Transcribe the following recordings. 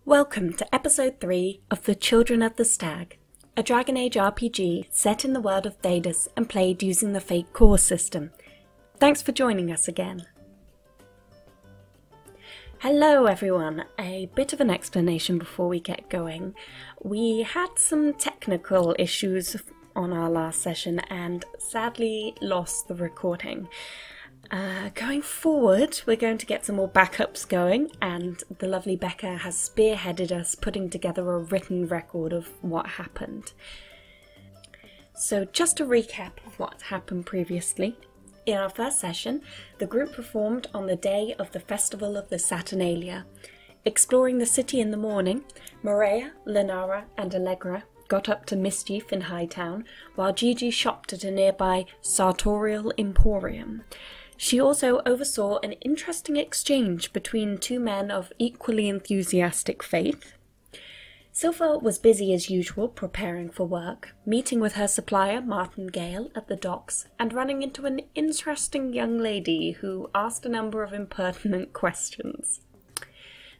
Welcome to episode 3 of The Children of the Stag, a Dragon Age RPG set in the world of Thedas and played using the Fate core system. Thanks for joining us again. Hello everyone, a bit of an explanation before we get going. We had some technical issues on our last session and sadly lost the recording. Going forward, we're going to get some more backups going, and the lovely Becca has spearheaded us putting together a written record of what happened. So just a recap of what happened previously. In our first session, the group performed on the day of the Festival of the Saturnalia. Exploring the city in the morning, Maria, Lenara and Allegra got up to mischief in Hightown, while Gigi shopped at a nearby sartorial emporium. She also oversaw an interesting exchange between two men of equally enthusiastic faith. Silva was busy as usual preparing for work, meeting with her supplier Martin Gale at the docks and running into an interesting young lady who asked a number of impertinent questions.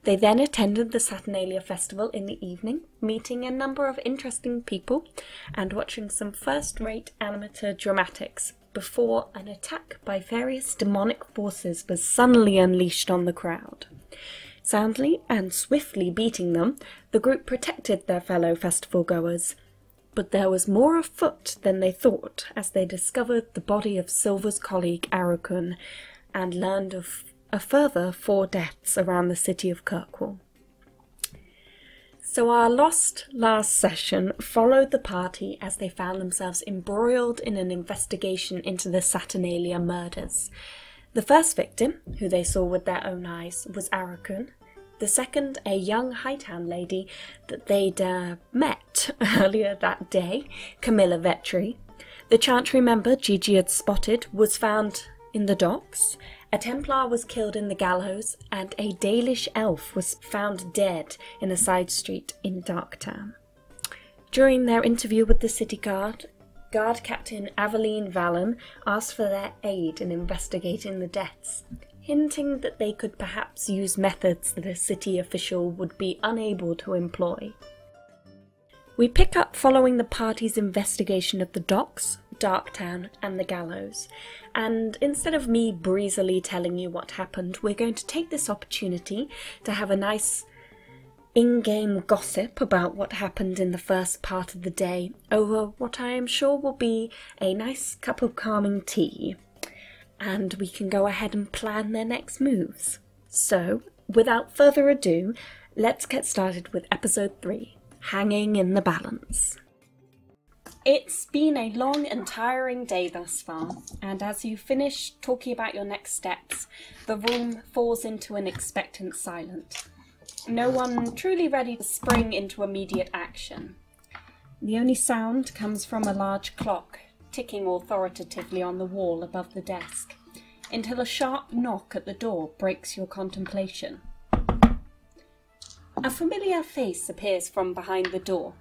They then attended the Saturnalia festival in the evening, meeting a number of interesting people and watching some first-rate amateur dramatics before an attack by various demonic forces was suddenly unleashed on the crowd. Soundly and swiftly beating them, the group protected their fellow festival-goers. But there was more afoot than they thought as they discovered the body of Silva's colleague Arakun and learned of a further 4 deaths around the city of Kirkwall. So our lost last session followed the party as they found themselves embroiled in an investigation into the Saturnalia murders. The first victim, who they saw with their own eyes, was Arakun. The second, a young Hightown lady that they'd met earlier that day, Camilla Vetri. The Chantry member Gigi had spotted was found in the docks. A Templar was killed in the gallows, and a Dalish elf was found dead in a side street in Darktown. During their interview with the city guard Captain Aveline Vallon asked for their aid in investigating the deaths, hinting that they could perhaps use methods that a city official would be unable to employ. We pick up following the party's investigation of the docks, Darktown and the gallows, and instead of me breezily telling you what happened, we're going to take this opportunity to have a nice in-game gossip about what happened in the first part of the day over what I am sure will be a nice cup of calming tea, and we can go ahead and plan their next moves. So, without further ado, let's get started with episode 3, Hanging in the Balance. It's been a long and tiring day thus far, and as you finish talking about your next steps, the room falls into an expectant silence. No one truly ready to spring into immediate action. The only sound comes from a large clock, ticking authoritatively on the wall above the desk, until a sharp knock at the door breaks your contemplation. A familiar face appears from behind the door.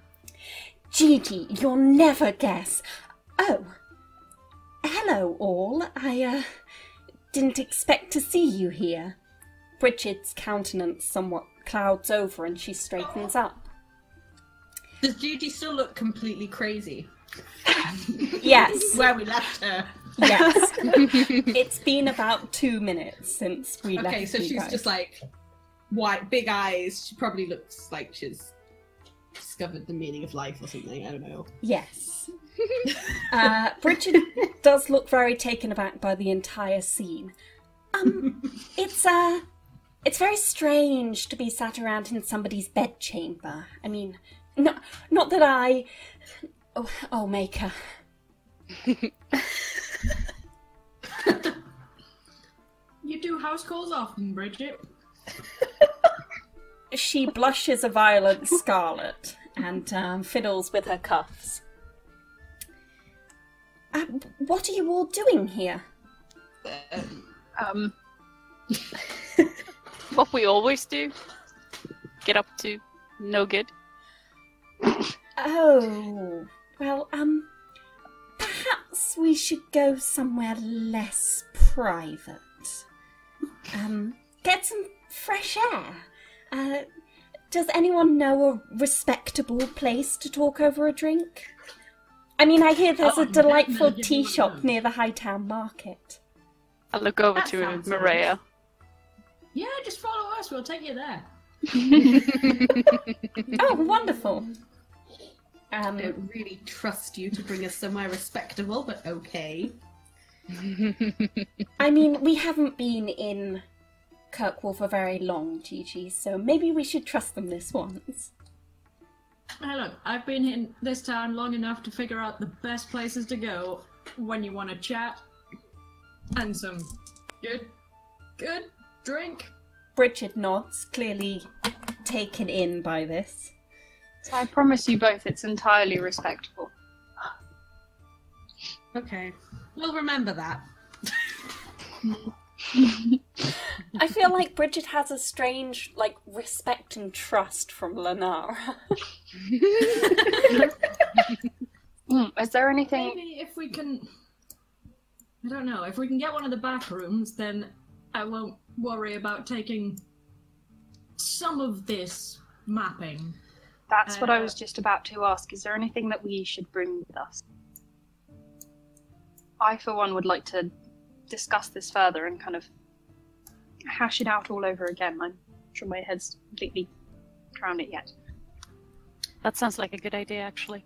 Gigi, you'll never guess. Oh, hello all. I didn't expect to see you here. Bridget's countenance somewhat clouds over and she straightens up. Does Gigi still look completely crazy? Yes. Where we left her. Yes. It's been about 2 minutes since we left. Okay, so she's guys. just like white, big eyes. She probably looks like she's discovered the meaning of life or something. I don't know. Yes. Bridget does look very taken aback by the entire scene. It's very strange to be sat around in somebody's bedchamber. I mean, not that I... Oh, Maker. You do house calls often, Bridget? She blushes a violent scarlet and fiddles with her cuffs. What are you all doing here? What we always do. Get up to no good. Oh, well, perhaps we should go somewhere less private. Get some fresh air. Does anyone know a respectable place to talk over a drink? I mean, I hear there's a delightful tea shop near the Hightown Market. I'll look over That to sounds Maria. Yeah, just follow us. We'll take you there. Oh, wonderful. I don't really trust you to bring us somewhere respectable, but okay. I mean, we haven't been in Kirkwall for very long, Gigi, so maybe we should trust them this once. Hey, look, I've been in this town long enough to figure out the best places to go when you want to chat and some good drink. Bridget nods, clearly taken in by this. So I promise you both it's entirely respectable. Okay. We'll remember that. I feel like Bridget has a strange, respect and trust from Lenara. Is there anything... Maybe if we can... I don't know. If we can get one of the back rooms, then I won't worry about taking some of this mapping. That's what I was just about to ask. Is there anything that we should bring with us? I, for one, would like to discuss this further and kind of hash it out all over again. I'm sure my head's completely around it yet. That sounds like a good idea, actually.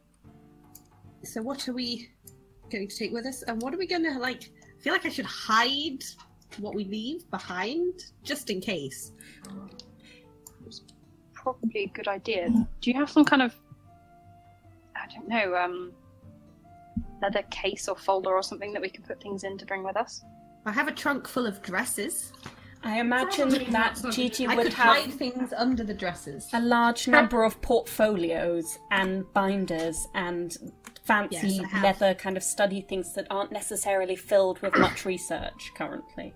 So what are we going to take with us? And what are we going to, I feel like I should hide what we leave behind, just in case. It's probably a good idea. Do you have some kind of, I don't know, leather case or folder or something that we can put things in to bring with us? I have a trunk full of dresses. I imagine Probably that not so Gigi I would could have hide things under the dresses. a large number of portfolios and binders and fancy Yes, I have. leather kind of study things that aren't necessarily filled with much research currently.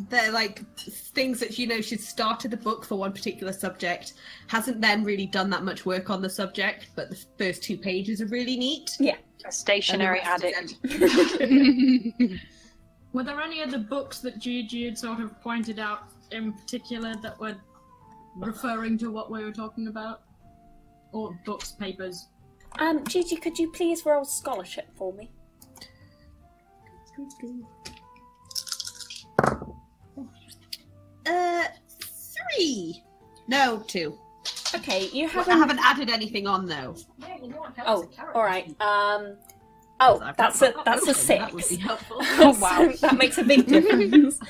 They're things that she's started the book for one particular subject, hasn't then really done that much work on the subject, but the first 2 pages are really neat. Yeah. A stationary And the rest addict. is empty. Were there any of the books that Gigi had sort of pointed out in particular that were referring to what we were talking about? Or books, papers? Gigi, could you please roll scholarship for me? 3. No, 2. Okay, you I haven't... haven't added anything on though. Oh, alright. That's a 6. That would be helpful. Oh, wow. That makes a big difference.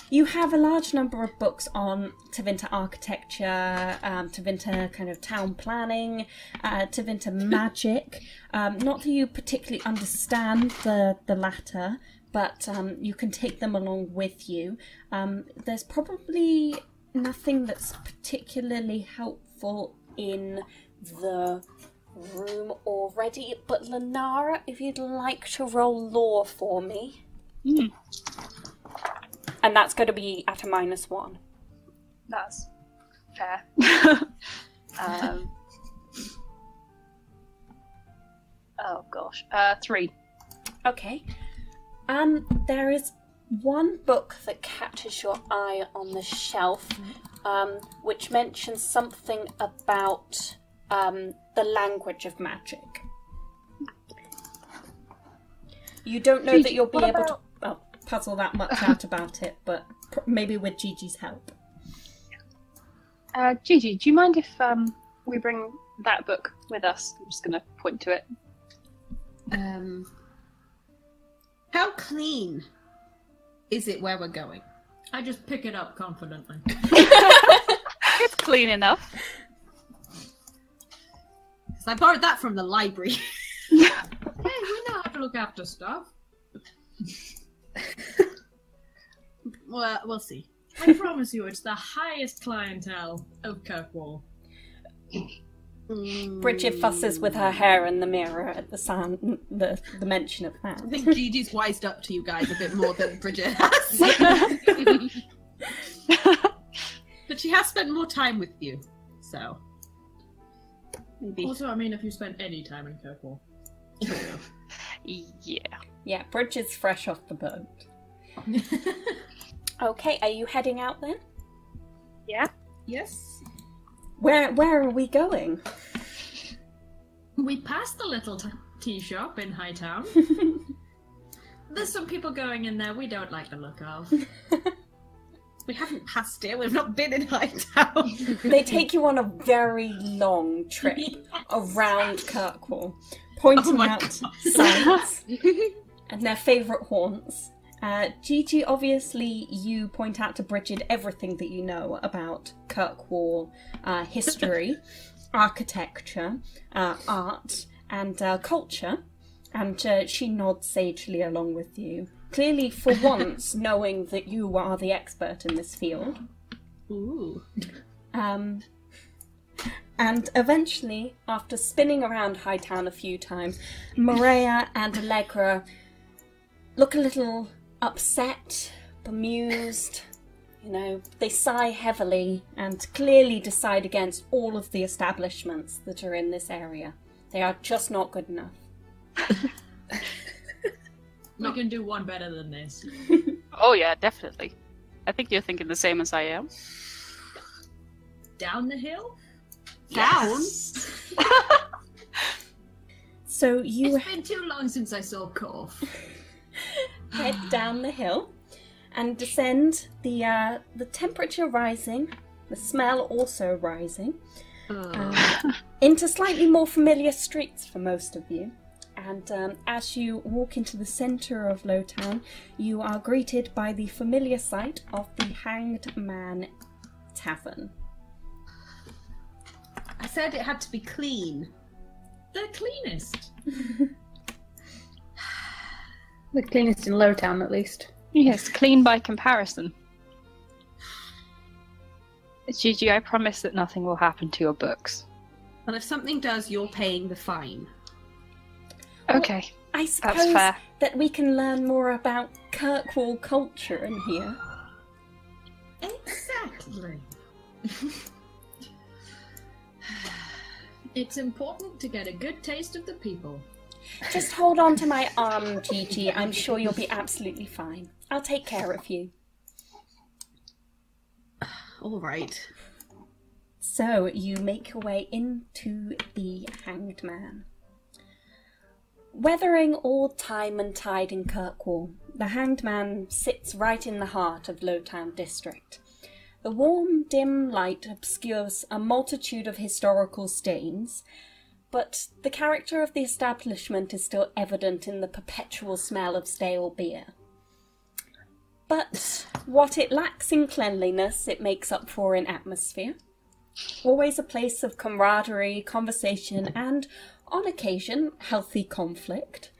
You have a large number of books on Tevinter architecture, Tevinter kind of town planning, Tevinter magic. Not that you particularly understand the latter, but you can take them along with you. There's probably nothing that's particularly helpful in the room already, but Lenara, if you'd like to roll lore for me. And that's going to be at a -1. That's fair. Oh gosh. 3. Okay. There is one book that catches your eye on the shelf, which mentions something about the language of magic. You don't know that you'll be able to puzzle that much out about it, but maybe with Gigi's help. Gigi, do you mind if we bring that book with us? I'm just going to point to it. How clean is it where we're going? I just pick it up confidently. It's clean enough. Because I borrowed that from the library. Hey, we know how to look after stuff. Well, we'll see. I promise you, it's the highest clientele of Kirkwall. Bridget fusses with her hair in the mirror at the sound, the mention of that. I think Gigi's wised up to you guys a bit more than Bridget has. But she has spent more time with you, so maybe. Also, I mean, if you spent any time in Kirkwall. Yeah. Yeah, Bridget's fresh off the boat. Okay, are you heading out then? Yeah? Yes. Where are we going? We passed the little tea shop in Hightown. There's some people going in there we don't like the look of. We haven't passed it. We've not been in Hightown. They take you on a very long trip around Kirkwall, pointing out sights and their favourite haunts. Gigi, obviously, you point out to Bridget everything that you know about Kirkwall history, architecture, art, and culture, and she nods sagely along with you. Clearly, for once, knowing that you are the expert in this field. Ooh. And eventually, after spinning around Hightown a few times, Maria and Allegra look a little upset, bemused. You know, they sigh heavily and clearly decide against all of the establishments that are in this area. They are just not good enough. We can do one better than this. Oh yeah, definitely. I think you're thinking the same as I am. Down the hill? Down? So you It's been too long since I saw Korf. head down the hill and descend, the temperature rising, the smell also rising, into slightly more familiar streets for most of you. And as you walk into the centre of Lowtown, you are greeted by the familiar sight of the Hanged Man Tavern. I said it had to be clean. The cleanest. The cleanest in Lowtown, at least. Yes, clean by comparison. Gigi, I promise that nothing will happen to your books. Well, if something does, you're paying the fine. Okay, I that's suppose fair. that we can learn more about Kirkwall culture in here. Exactly. It's important to get a good taste of the people. Just hold on to my arm, Gigi. I'm sure you'll be absolutely fine. I'll take care of you. All right. So you make your way into the Hanged Man. Weathering all time and tide in Kirkwall, the Hanged Man sits right in the heart of Lowtown District. The warm, dim light obscures a multitude of historical stains, but the character of the establishment is still evident in the perpetual smell of stale beer. But what it lacks in cleanliness, it makes up for in atmosphere. Always a place of camaraderie, conversation, and, on occasion, healthy conflict.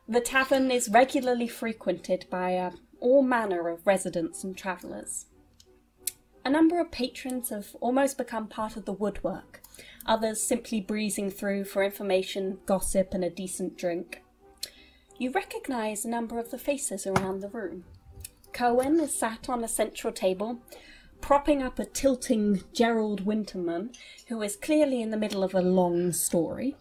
The tavern is regularly frequented by all manner of residents and travellers. A number of patrons have almost become part of the woodwork, others simply breezing through for information, gossip, and a decent drink. You recognise a number of the faces around the room. Cohen is sat on a central table, propping up a tilting Gerald Winterman, who is clearly in the middle of a long story.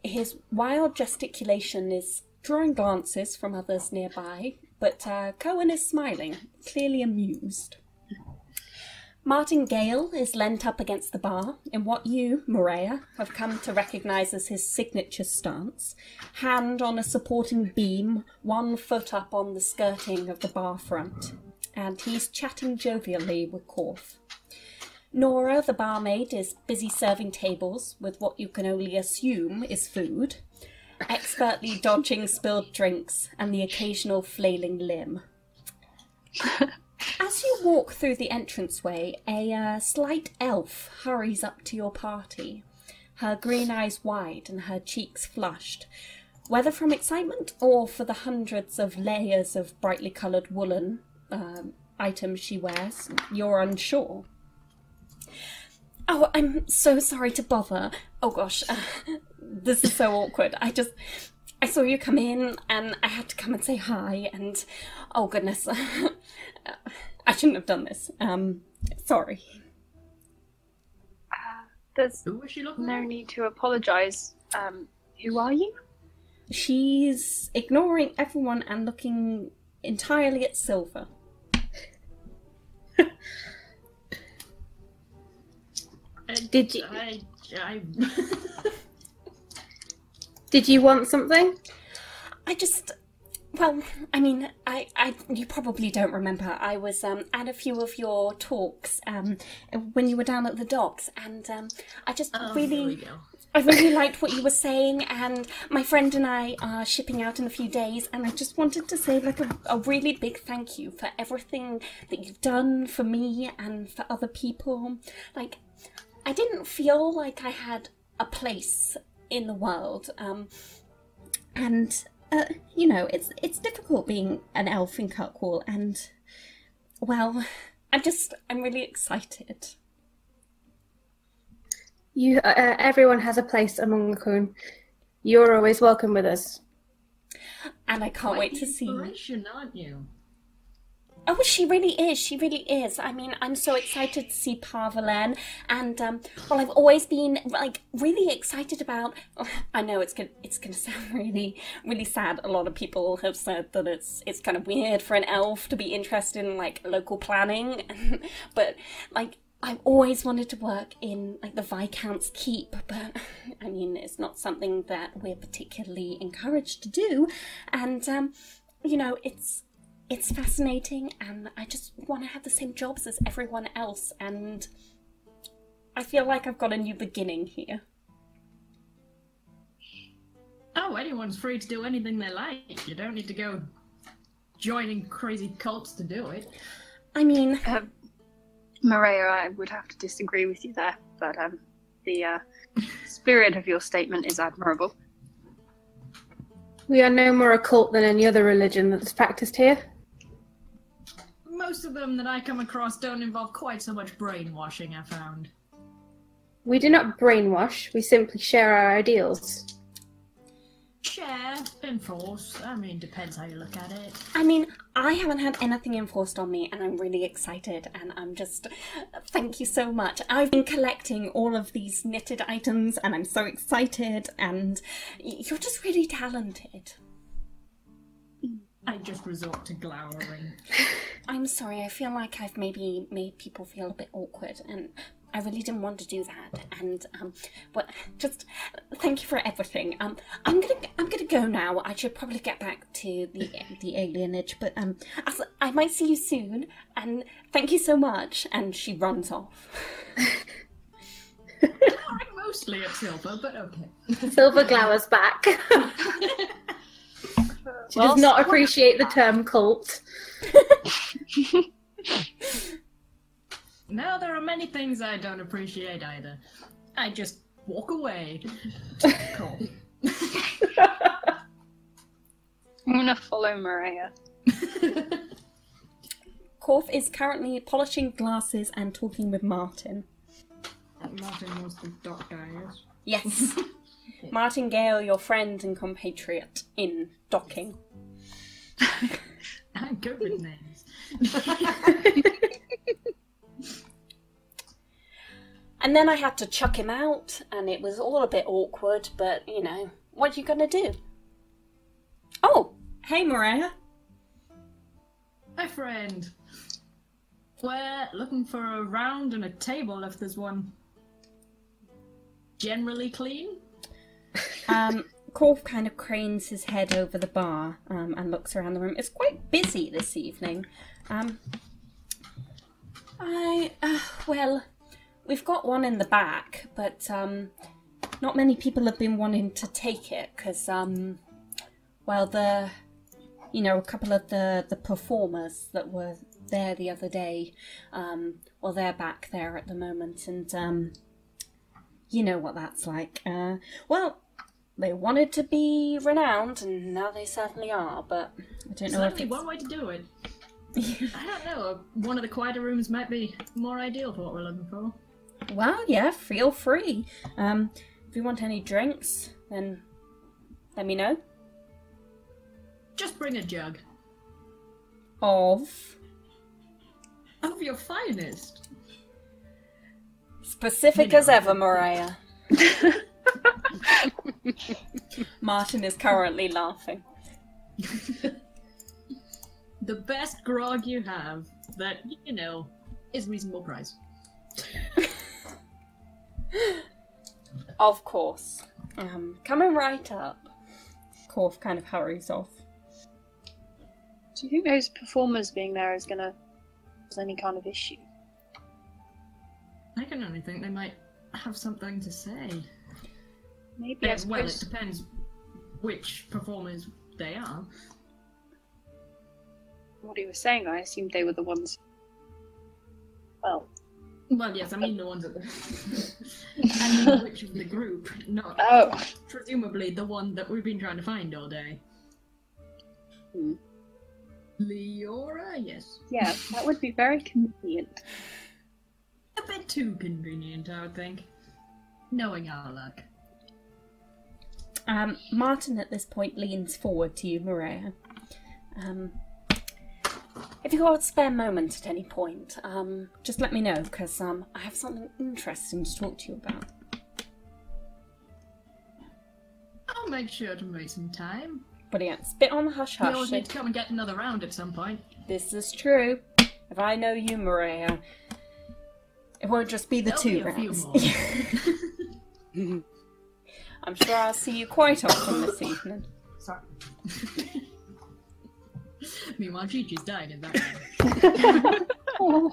His wild gesticulation is drawing glances from others nearby, but Cohen is smiling, clearly amused. Martin Gale is leant up against the bar in what you, Maria, have come to recognise as his signature stance, hand on a supporting beam, 1 foot up on the skirting of the bar front, and he's chatting jovially with Korf. Nora, the barmaid, is busy serving tables with what you can only assume is food, expertly dodging spilled drinks and the occasional flailing limb. As you walk through the entranceway, a slight elf hurries up to your party, her green eyes wide and her cheeks flushed. Whether from excitement or for the hundreds of layers of brightly coloured woolen items she wears, you're unsure. Oh, I'm so sorry to bother. Oh gosh, this is so awkward. I saw you come in and I had to come and say hi and, oh goodness, I shouldn't have done this. Sorry. There's Who was she looking no at? need to apologise. Who are you? She's ignoring everyone and looking entirely at Silver. Did you- I... Did you want something? Well, I mean, you probably don't remember. I was at a few of your talks when you were down at the docks, and I just There really, we go. I really liked what you were saying. And my friend and I are shipping out in a few days, and I just wanted to say like a really big thank you for everything that you've done for me and for other people. Like, I didn't feel like I had a place in the world, and. You know, it's difficult being an elf in Kirkwall, and, well, I'm really excited. You, everyone has a place among the Queen. You're always welcome with us. And I can't wait to see... Inspiration, aren't you? Oh, she really is. She really is. I mean, I'm so excited to see Parvalen, and well, I've always been like really excited about. I know it's gonna sound really, really sad. A lot of people have said that it's kind of weird for an elf to be interested in like local planning, but like I've always wanted to work in like the Viscount's keep, but I mean, it's not something that we're particularly encouraged to do, and you know, it's fascinating, and I just want to have the same jobs as everyone else, and I feel like I've got a new beginning here. Oh, anyone's free to do anything they like. You don't need to go joining crazy cults to do it. I mean... Maria, I would have to disagree with you there, but the spirit of your statement is admirable. We are no more a cult than any other religion that's practiced here. Most of them that I come across don't involve quite so much brainwashing, I found. We do not brainwash, we simply share our ideals. Share, enforce, I mean, depends how you look at it. I mean, I haven't had anything enforced on me, and I'm really excited, and I'm just... Thank you so much. I've been collecting all of these knitted items, and I'm so excited, and you're just really talented. I just resort to glowering. I'm sorry, I feel like I've maybe made people feel a bit awkward, and I really didn't want to do that. And but just thank you for everything. I'm gonna go now. I should probably get back to the alienage, but I might see you soon. And thank you so much. And she runs off. I'm mostly at Silver, but okay. Silver glowers back. She does not appreciate the term cult. No, there are many things I don't appreciate either. I just walk away. Cool. I'm gonna follow Maria. Korf is currently polishing glasses and talking with Martin. Martin was the doctor, yes? Yes. Martin Gale, your friend and compatriot in docking. I'm good with names. And then I had to chuck him out, and it was all a bit awkward, but, you know, what are you gonna do? Oh, hey, Mariah. Hi, friend. We're looking for a round and a table if there's one. Generally clean? Korf kind of cranes his head over the bar and looks around the room. It's quite busy this evening. Well, we've got one in the back, but not many people have been wanting to take it because, well, a couple of the performers that were there the other day, well, they're back there at the moment, and you know what that's like. Well, they wanted to be renowned, and now they certainly are, but I don't know if it's... one way to do it. I don't know, one of the quieter rooms might be more ideal for what we're looking for. Well, yeah, feel free. If you want any drinks, then let me know. Just bring a jug. Of your finest. Specific as ever, Mariah. Martin is currently laughing. The best grog you have that, you know, is reasonable price. Of course. Coming right up. Korf kind of hurries off. Do you think those performers being there is gonna cause any kind of issue? I can only think they might have something to say. Maybe. I Well, it suppose. depends which performers they are. What he was saying, I assumed they were the ones. Well, Well, yes, I mean the ones at the... I mean which of the group, not oh, presumably the one that we've been trying to find all day. Hmm. Leora, yes. yeah, that would be very convenient. A bit too convenient, I would think. Knowing our luck. Martin at this point leans forward to you, Maria. If you've got a spare moment at any point, just let me know, because I have something interesting to talk to you about. I'll make sure to make some time. But yeah, spit on the hush We hush. always need to come and get another round at some point. This is true. If I know you, Maria, it won't just be the There'll two be a few rounds. more. I'm sure I'll see you quite often this evening. Sorry. Meanwhile, Gigi's died in that one.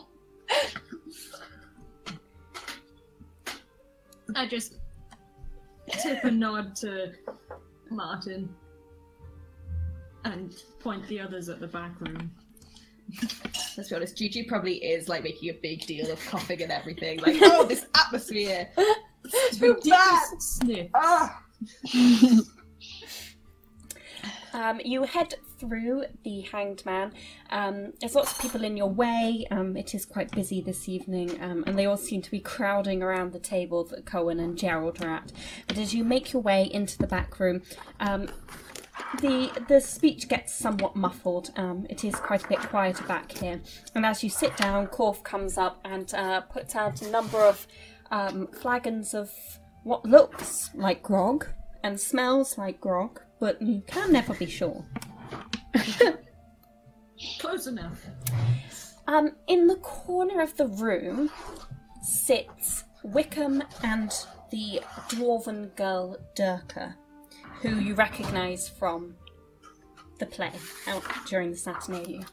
I just tip a nod to Martin and point the others at the back room. Let's be honest, Gigi probably is like making a big deal of coughing and everything. Like, oh, this atmosphere! It's too bad! Sniff. Ah! You head through the Hanged Man. There's lots of people in your way. It is quite busy this evening, and they all seem to be crowding around the table that Cohen and Gerald are at. But as you make your way into the back room, the speech gets somewhat muffled. It is quite a bit quieter back here. And as you sit down, Korf comes up and puts out a number of flagons of what looks like grog and smells like grog, but you can never be sure. Close enough. In the corner of the room sits Wickham and the dwarven girl Durka, who you recognise from the play out during the Saturnalia.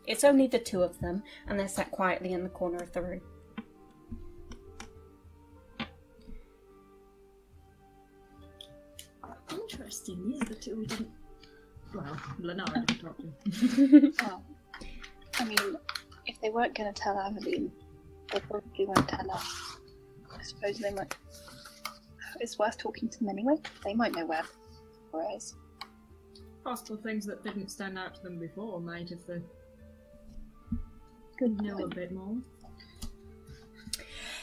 It's only the two of them, and they're sat quietly in the corner of the room. Interesting, these are the two we didn't... Well, Lenara didn't talk to. Well, I mean, if they weren't going to tell Aveline, they probably won't tell us. I suppose they might. It's worth talking to them anyway. They might know where it is. Possible things that didn't stand out to them before might if they Good know a bit more.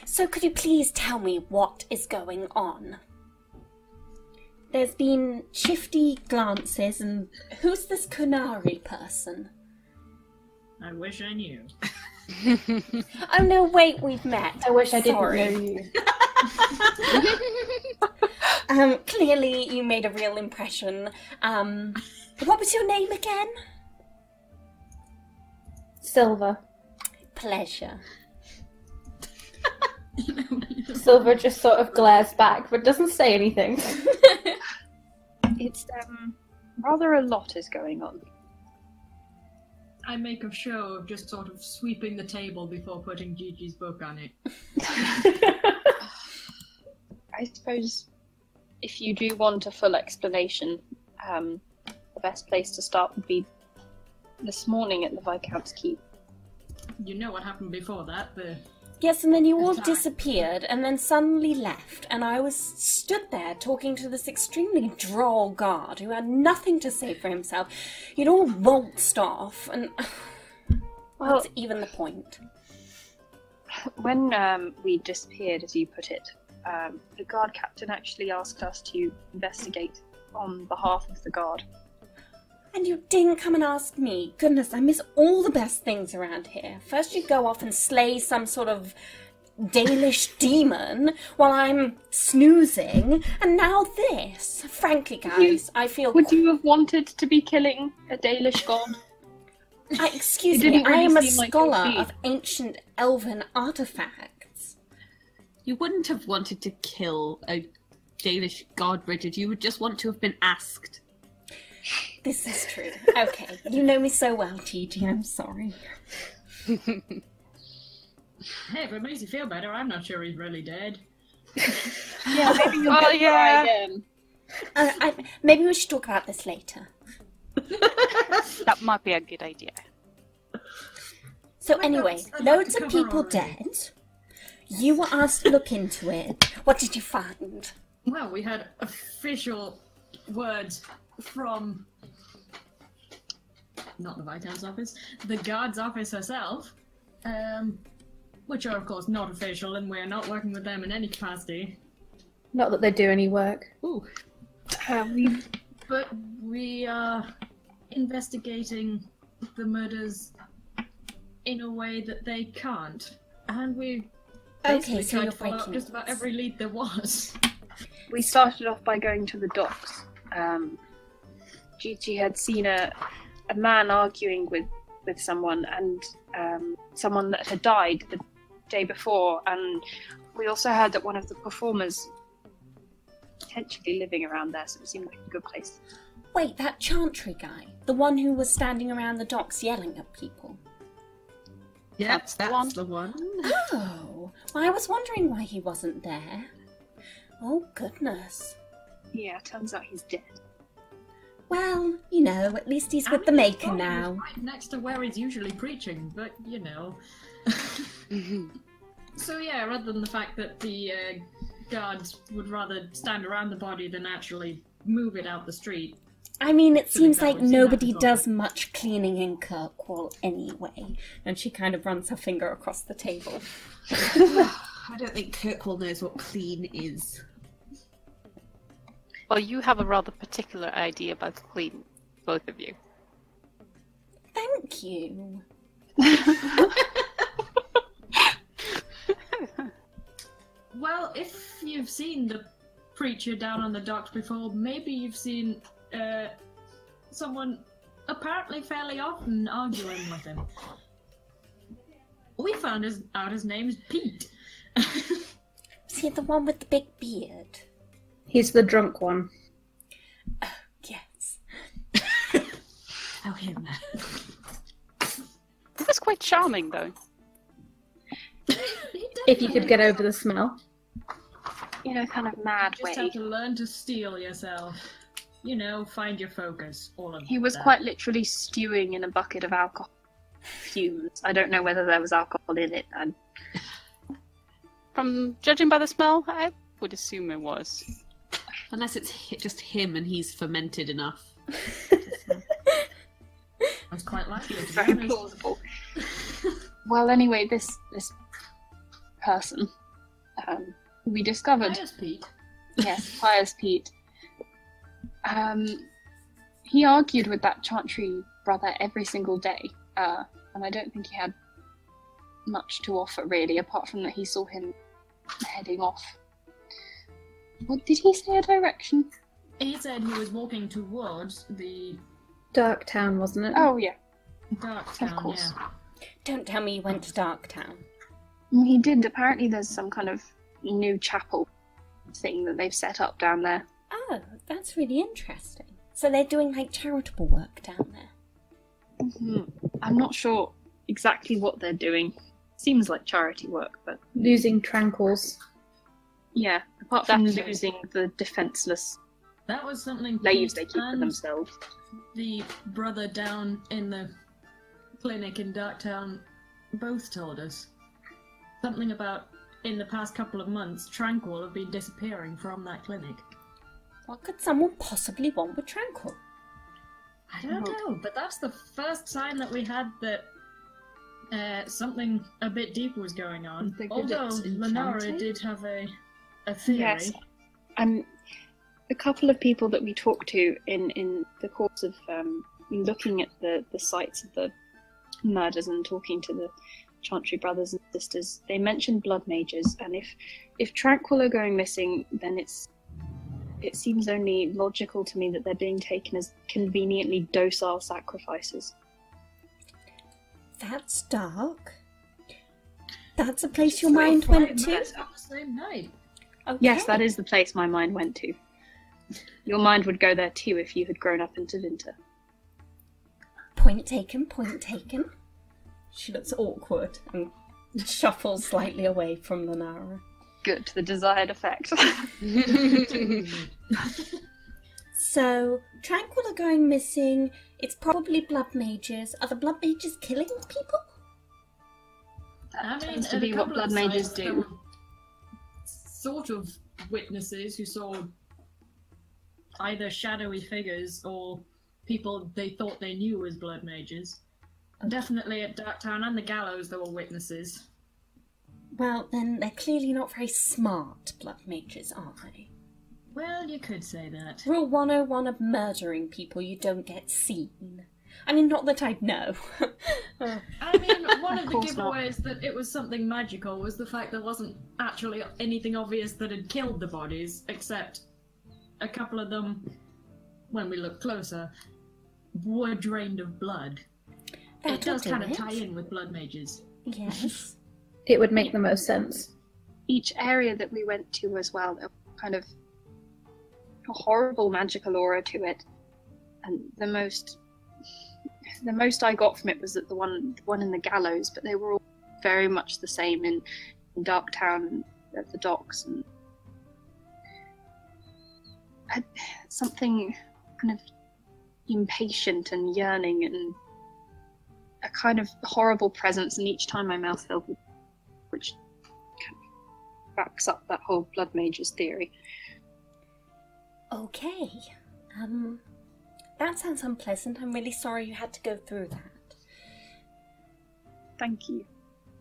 So could you please tell me what is going on? There's been shifty glances, and who's this Kunari person? I wish I knew. Oh no, wait, we've met. I wish I didn't Sorry. know you. Clearly you made a real impression. What was your name again? Silver. Pleasure. Silver just sort of glares back, but doesn't say anything. It's rather a lot is going on. I make a show of just sort of sweeping the table before putting Gigi's book on it. I suppose if you do want a full explanation, the best place to start would be this morning at the Viscount's Keep. You know what happened before that, the... Yes, and then you all Attack. disappeared and then suddenly left, and I was stood there talking to this extremely droll guard who had nothing to say for himself. You'd all waltzed off, and Well- what's even the point? When we disappeared, as you put it, the guard captain actually asked us to investigate on behalf of the guard. And you didn't come and ask me. Goodness, I miss all the best things around here. First you go off and slay some sort of Dalish demon while I'm snoozing, and now this. Frankly, guys, I feel... Would you have wanted to be killing a Dalish god? Excuse It me, didn't I really am a seem like your scholar speed. of ancient elven artifacts. You wouldn't have wanted to kill a Danish god, Richard. You would just want to have been asked. This is true. Okay, you know me so well, Gigi. I'm sorry. Hey, if it makes you feel better, I'm not sure he's really dead. Yeah, maybe you'll get try again. Maybe we should talk about this later. That might be a good idea. So anyway, loads of people dead. You were asked to look into it. What did you find? Well, we had official words from... not the Viscount's office, the guard's office herself, which are of course not official, and we're not working with them in any capacity. Not that they do any work. Ooh. But we are investigating the murders in a way that they can't, and we basically tried to follow up just about every lead there was. We started off by going to the docks. Gigi had seen a man arguing with someone, and someone that had died the day before, and we also heard that one of the performers potentially living around there, so it seemed like a good place. Wait, that Chantry guy? The one who was standing around the docks yelling at people? Yeah, that's the one. Oh, well, I was wondering why he wasn't there. Oh, goodness. Yeah, turns out he's dead. Well, you know, at least he's with the Maker now. Right next to where he's usually preaching, but you know. So yeah, rather than the fact that the guards would rather stand around the body than actually move it out the street. I mean, it seems like nobody does much cleaning in Kirkwall anyway. And she kind of runs her finger across the table. I don't think Kirkwall knows what clean is. Well, you have a rather particular idea about clean, both of you. Thank you. Well, if you've seen the preacher down on the docks before, maybe you've seen someone apparently fairly often arguing with him. We found out his name's Pete. Is he the one with the big beard? He's the drunk one. Oh, yes. Oh, him. He was quite charming, though. If you could get over the smell. You know, kind of mad You just way. have to learn to steel yourself. You know, find your focus. All of He was that. quite literally stewing in a bucket of alcohol fumes. I don't know whether there was alcohol in it. From judging by the smell, I would assume it was. Unless it's just him and he's fermented enough. That's quite likely. To be Very honest. plausible. Well, anyway, this person we discovered. Pious Pete. Yes, Pious Pete. He argued with that Chantry brother every single day, and I don't think he had much to offer really, apart from that he saw him heading off. What did he say a direction? He said he was walking towards the Dark Town, wasn't it? Oh yeah, Dark Town. of course. Yeah. Don't tell me you went to Darktown. He did. Apparently, there's some kind of new chapel thing that they've set up down there. Oh, that's really interesting. So they're doing like charitable work down there. I'm not sure exactly what they're doing. Seems like charity work, but Losing tranquils. yeah, apart from That's it. losing the defenseless That was something slaves Pete they keep for and themselves. the brother down in the clinic in Darktown both told us. Something about, in the past couple of months, Tranquil have been disappearing from that clinic. What could someone possibly want with Tranquil? I don't know, but that's the first sign that we had that something a bit deeper was going on. They did Although it Lenara enchanted? did have a theory. Yes. A couple of people that we talked to in the course of looking at the sites of the murders and talking to the Chantry brothers and sisters, they mentioned blood mages, and if Tranquil are going missing, then it seems only logical to me that they're being taken as conveniently docile sacrifices. That's dark. That's a place your Three mind fine went to? murders on the same night. Okay. Yes, that is the place my mind went to. Your mind would go there too if you had grown up in Tavinta. Point taken, point taken. She looks awkward and shuffles slightly away from the Nara. Good, the desired effect. So, Tranquil are going missing. It's probably blood mages. Are the blood mages killing people? That tends to at a be what couple blood of mages sites, there do. were sort of witnesses who saw either shadowy figures or people they thought they knew as blood mages. Definitely at Darktown and the Gallows there were witnesses. Well, then they're clearly not very smart blood mages, are they? Well, you could say that. Rule 101 of murdering people, you don't get seen. I mean, not that I'd know. I mean, one of the course not. giveaways that it was something magical was the fact there wasn't actually anything obvious that had killed the bodies, except a couple of them, when we look closer, were drained of blood. It does kind of tie in with blood mages. Yes. It would make the most sense. Each area that we went to as well, there was kind of a horrible magical aura to it. And the most I got from it was that the one in the Gallows, but they were all very much the same in Darktown and at the docks, and something kind of impatient and yearning and a kind of horrible presence, and each time my mouth filled with, which kind of backs up that whole blood mages theory. Okay. That sounds unpleasant. I'm really sorry you had to go through that. Thank you.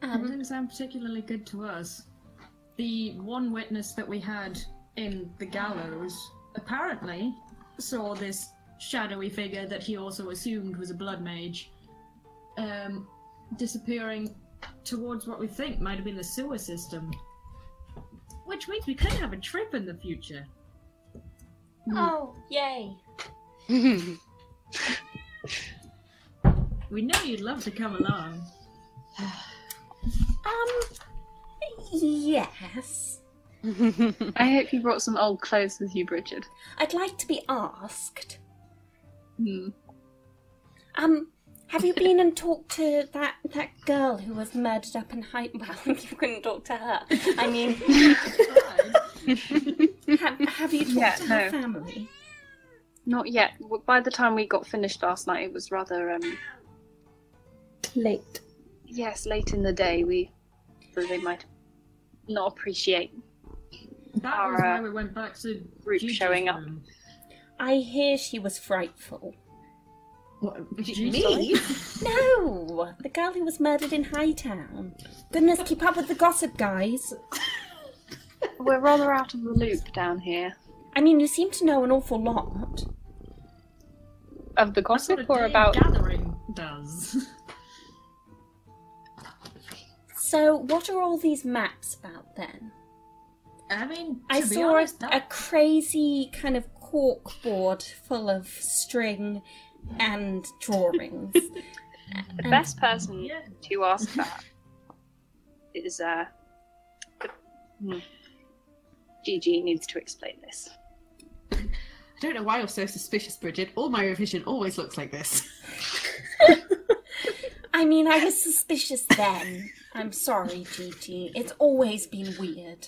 It didn't sound particularly good to us. The one witness that we had in the Gallows apparently saw this shadowy figure that he also assumed was a blood mage disappearing towards what we think might have been the sewer system. Which means we could have a trip in the future. Oh, yay. We know you'd love to come along. Yes. I hope you brought some old clothes with you, Bridget. I'd like to be asked. Hmm. Have you been and talked to that girl who was murdered up in Hyde? Well, you couldn't talk to her. I mean, have you talked to her family? Not yet. By the time we got finished last night, it was rather Late. yes, late in the day. So they might not appreciate That was why we went back to group Gigi's showing up. room. I hear she was frightful. What, Gee, me? No! The girl who was murdered in Hightown. Goodness, keep up with the gossip, guys. We're rather out of the loop down here. I mean, you seem to know an awful lot. Of the That's what gossip a or day about... gathering does. So, what are all these maps about then? I mean, I to be saw honest, a crazy kind of cork board full of string and drawings. The best person to ask that is Gigi needs to explain this. I don't know why you're so suspicious, Bridget. All my revision always looks like this. I mean, I was suspicious then. I'm sorry, Gigi. It's always been weird.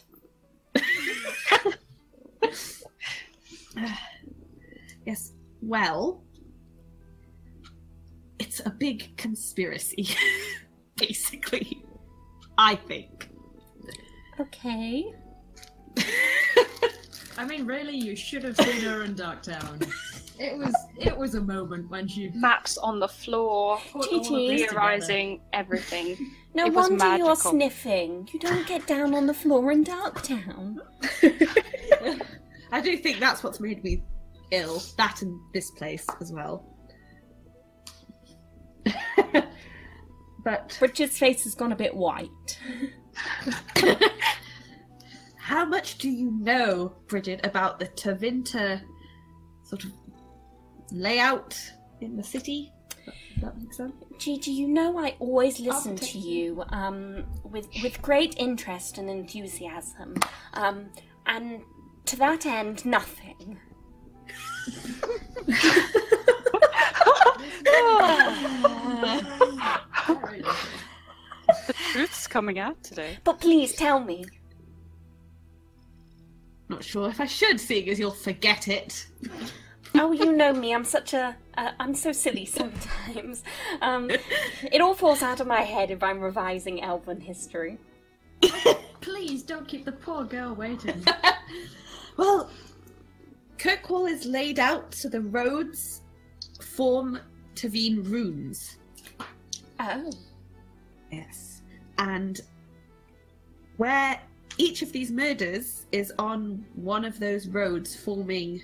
Yes, well, it's a big conspiracy, basically, I think. Okay. I mean, really, you should have seen her in Darktown. It was a moment when she Maps on the floor, put all of Gigi. this theorizing everything. No It was wonder you're magical. sniffing. You don't get down on the floor in Darktown. I do think that's what's made me ill. That and this place as well. But Richard's face has gone a bit white. how much do you know, Bridget, about the Tavinta sort of layout in the city? Does that make sense? Gigi, you know I always listen to protect you with great interest and enthusiasm. And to that end, nothing. The truth's coming out today. But please tell me. Not sure if I should, seeing as you'll forget it. Oh, you know me, I'm such a... I'm so silly sometimes. It all falls out of my head if I'm revising Elven history. Please don't keep the poor girl waiting. Well, Kirkwall is laid out so the roads form Tavern runes. Oh. Yes. And where each of these murders is on one of those roads forming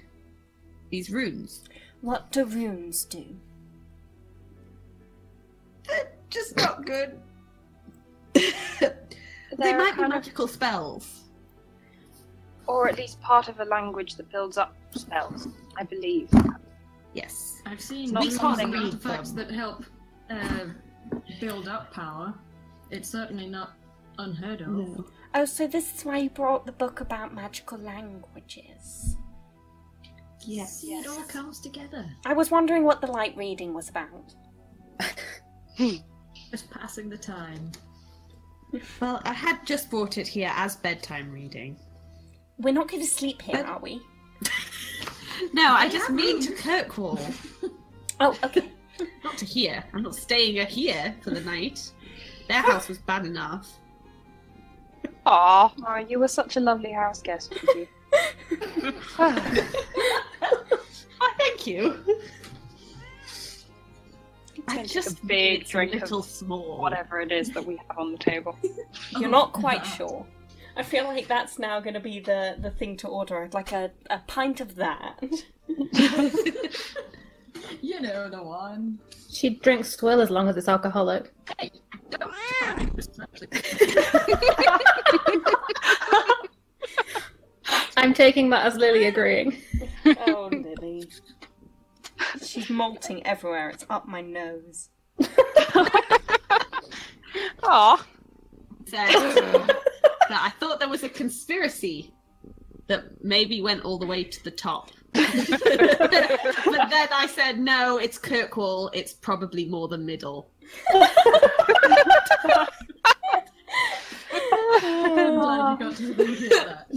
these runes. What do runes do? They're just not good. They might be magical spells. Or at least part of a language that builds up spells, I believe. Yes. I've seen Not some something artifacts that help build up power. It's certainly not unheard of. No. Oh, so this is why you brought the book about magical languages. Yes. See, it all comes together. I was wondering what the light reading was about. Just passing the time. Well, I had just brought it here as bedtime reading. We're not going to sleep here, are we? No, I just mean to Kirkwall. Oh, okay. Not to here. I'm not staying here for the night. Their house was bad enough. Aww. Oh, you were such a lovely house guest, Gigi. Oh, thank you. I just a big it's drink a little of small. Whatever it is that we have on the table. You're not quite sure. I feel like that's now going to be the thing to order. I'd like a pint of that. You know the one. She drinks swill as long as it's alcoholic. I'm taking that as Lily agreeing. Oh, Lily. She's molting everywhere. It's up my nose. Aw. Said that I thought there was a conspiracy that maybe went all the way to the top. But then I said, no, it's Kirkwall. It's probably more the middle. I'm glad you got to hear that.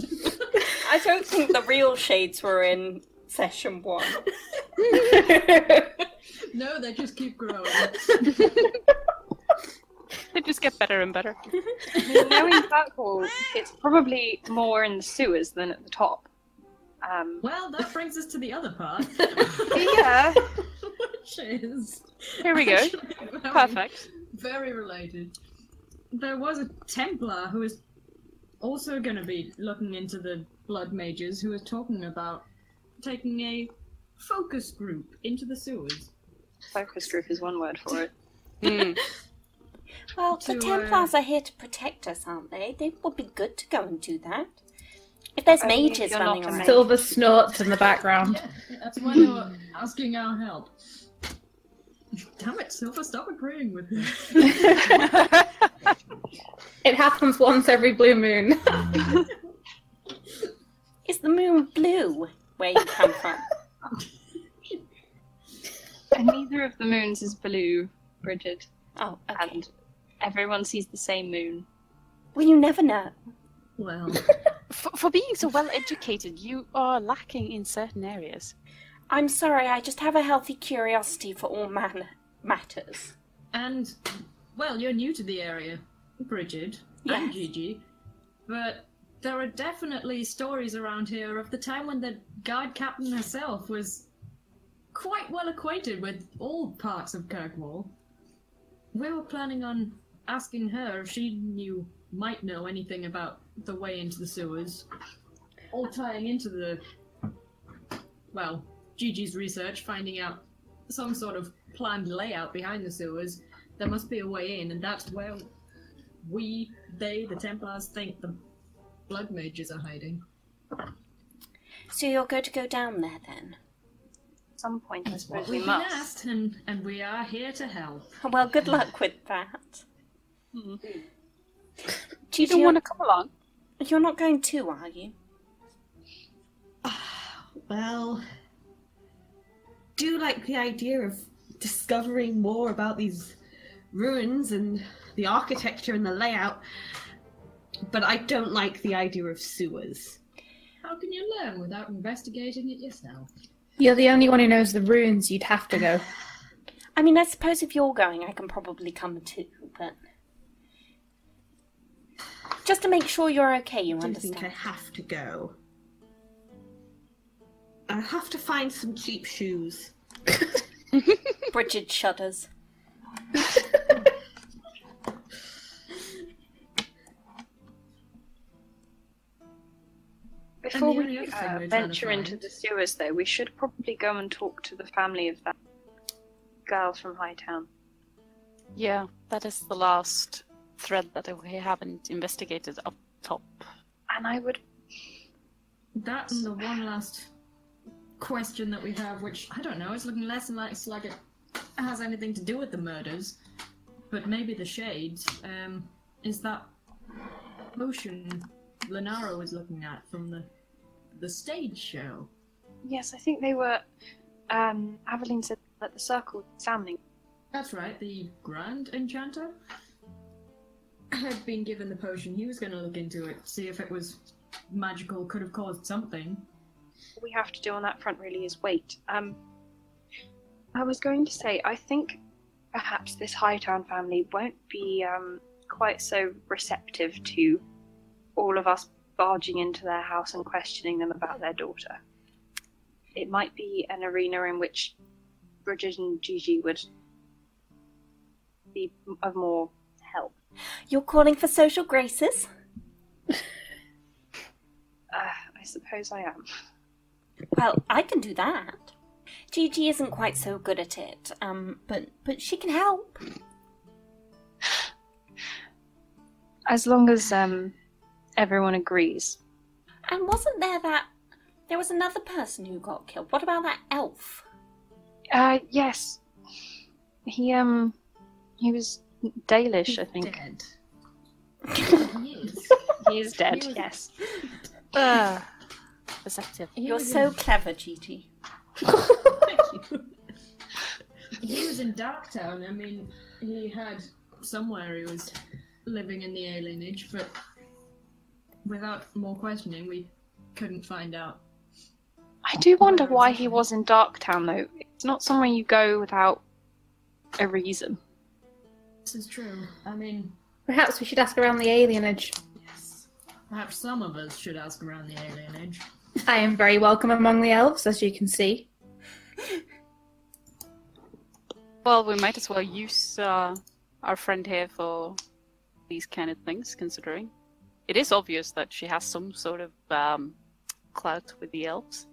I don't think the real shades were in session 1. No, they just keep growing. They just get better and better. Knowing Fateful, it's probably more in the sewers than at the top. Well, that brings us to the other part. Yeah. Which is... Here we go. Perfect. Very related. There was a Templar who was also going to be looking into the blood mages, who was talking about taking a focus group into the sewers. Focus group is one word for it. Mm. Well, the To, Templars are here to protect us, aren't they? They would be good to go and do that. If there's Only if mages you're running not a around. mage. Silver snorts in the background. Yeah, that's why they were asking our help. Damn it, Silver, stop agreeing with me. It happens once every blue moon. Is the moon blue where you come from? And neither of the moons is blue, Bridget. Oh, okay. And everyone sees the same moon. Well, you never know. Well, For being so well educated, you are lacking in certain areas. I'm sorry, I just have a healthy curiosity for all matters. and, well, you're new to the area, Bridget, and Yes. Gigi, but there are definitely stories around here of the time when the guard captain herself was quite well acquainted with all parts of Kirkwall. We were planning on asking her if she might know anything about the way into the sewers, all tying into the, well, Gigi's research, finding out some sort of planned layout behind the sewers. There must be a way in, and that's where the Templars, think the blood mages are hiding. So you're going to go down there then? At some point, I suppose we We've been must. asked, and we are here to help. Well, good luck with that. You Gigi, don't want to come along? you're not going too, are you? Well, do like the idea of discovering more about these ruins and the architecture and the layout, but I don't like the idea of sewers. How can you learn without investigating it yourself? You're the only one who knows the ruins. You'd have to go. I mean, I suppose if you're going, I can probably come too, but... Just to make sure you're okay, you I don't understand? think I have to go. I have to find some cheap shoes. Bridget shudders. Before And the we only other thing we're trying to venture into find- the sewers, though, we should probably go and talk to the family of that girl from Hightown. Yeah, that is the last thread that we haven't investigated up top. And I would... That and the one last question that we have, which, I don't know, it's looking less and less like it has anything to do with the murders, but maybe the shades, is that potion Lenaro was looking at from the stage show. Yes, I think they were... Aveline said that the circle examining. That's right, the Grand Enchanter had been given the potion. He was going to look into it, see if it was magical, could have caused something. All we have to do on that front really is wait. I was going to say, I think perhaps this Hightown family won't be quite so receptive to all of us barging into their house and questioning them about their daughter. It might be an arena in which Bridget and Gigi would be of more help. You're calling for social graces? I suppose I am. Well, I can do that. Gigi isn't quite so good at it, but she can help. As long as everyone agrees. And wasn't there was another person who got killed? What about that elf? Yes. He was Dalish, I think. Dead. He is. He is dead, He was- yes. Perceptive. You're so clever, Gigi. He was in Darktown. I mean, he had somewhere he was living in the alienage, but without more questioning, we couldn't find out. I do wonder why he was in Darktown, though. It's not somewhere you go without a reason. This is true. I mean, Perhaps we should ask around the alienage. yes. Perhaps some of us should ask around the alienage. I am very welcome among the elves, as you can see. Well, we might as well use our friend here for these kind of things, considering it is obvious that she has some sort of clout with the elves.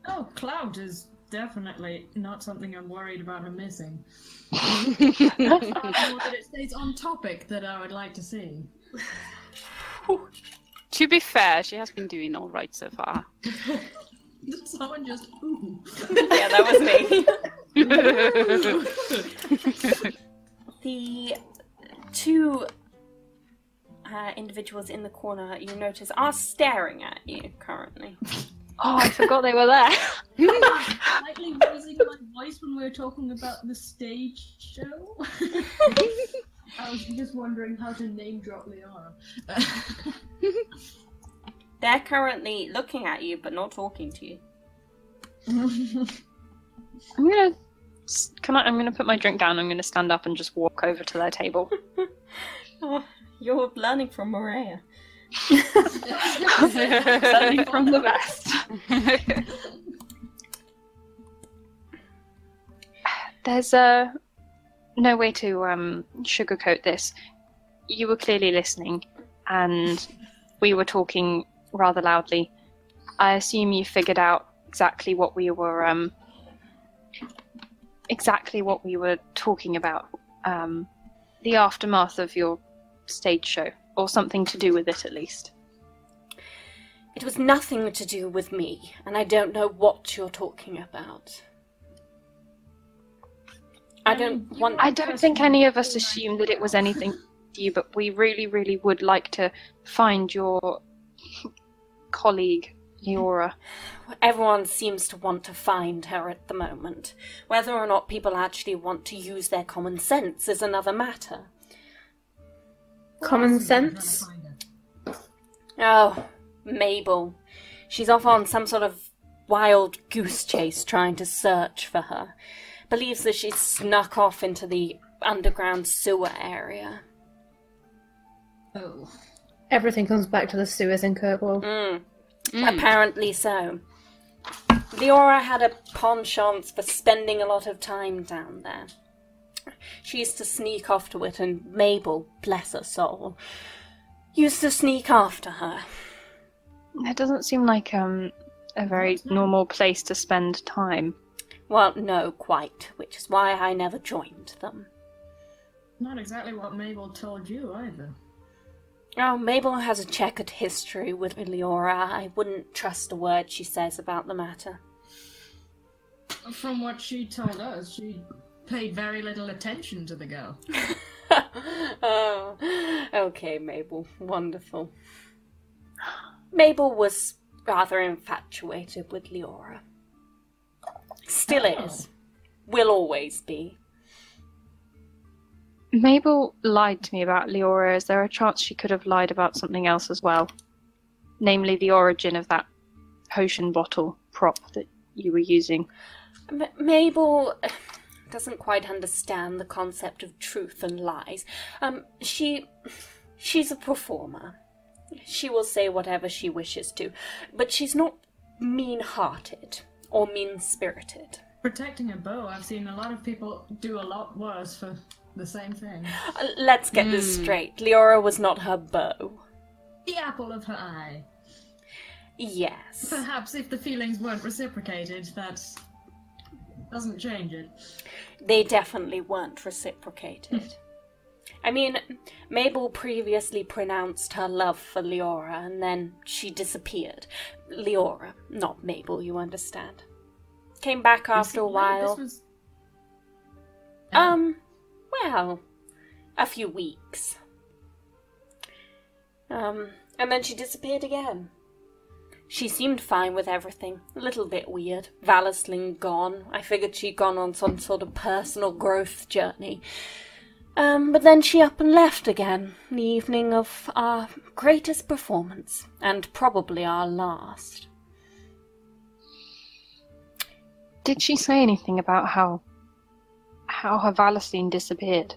Oh, clout is definitely not something I'm worried about her missing. More that it stays on topic that I would like to see. To be fair, she has been doing all right so far. Did someone just ooh? Yeah, that was me. The two individuals in the corner you notice are staring at you currently. Oh, I forgot they were there. Slightly raising my voice when we were talking about the stage show. I was just wondering how to name drop Liara. They're currently looking at you but not talking to you. I'm gonna put my drink down. I'm gonna stand up and just walk over to their table. Oh, you're learning from Maria. Learning from the best. There's no way to sugarcoat this. You were clearly listening, and we were talking rather loudly. I assume you figured out exactly what we were talking about. The aftermath of your stage show, or something to do with it at least. It was nothing to do with me, and I don't know what you're talking about. I don't think any of us assumed that it was anything to you, but we really, really would like to find your colleague, Leora. everyone seems to want to find her at the moment. Whether or not people actually want to use their common sense is another matter. Common sense? Oh, Mabel. She's off on some sort of wild goose chase trying to search for her. Believes that she's snuck off into the underground sewer area. Oh. Everything comes back to the sewers in Kirkwall. Apparently so. Leora had a penchant for spending a lot of time down there. She used to sneak off to it, and Mabel, bless her soul, used to sneak after her. It doesn't seem like a very normal place to spend time. Well, no, quite, which is why I never joined them. Not exactly what Mabel told you either. Oh, Mabel has a checkered history with Leora. I wouldn't trust a word she says about the matter. From what she told us, she paid very little attention to the girl. Oh, okay, Mabel. Wonderful. Mabel was rather infatuated with Leora. Still is. Will always be. Mabel lied to me about Leora. Is there a chance she could have lied about something else as well? Namely, the origin of that potion bottle prop that you were using. Mabel doesn't quite understand the concept of truth and lies. She's a performer. She will say whatever she wishes to, but she's not mean-hearted or mean-spirited. Protecting a bow, I've seen a lot of people do a lot worse for the same thing. Let's get this straight. Leora was not her bow. The apple of her eye. Yes. Perhaps if the feelings weren't reciprocated, that doesn't change it. They definitely weren't reciprocated. I mean, Mabel previously pronounced her love for Leora, and then she disappeared. Leora, not Mabel, you understand. Came back after a while. This was... Well, a few weeks. And then she disappeared again. She seemed fine with everything. A little bit weird. Valisling gone. I figured she'd gone on some sort of personal growth journey. But then she up and left again, the evening of our greatest performance, and probably our last. Did she say anything about how her Valestine disappeared?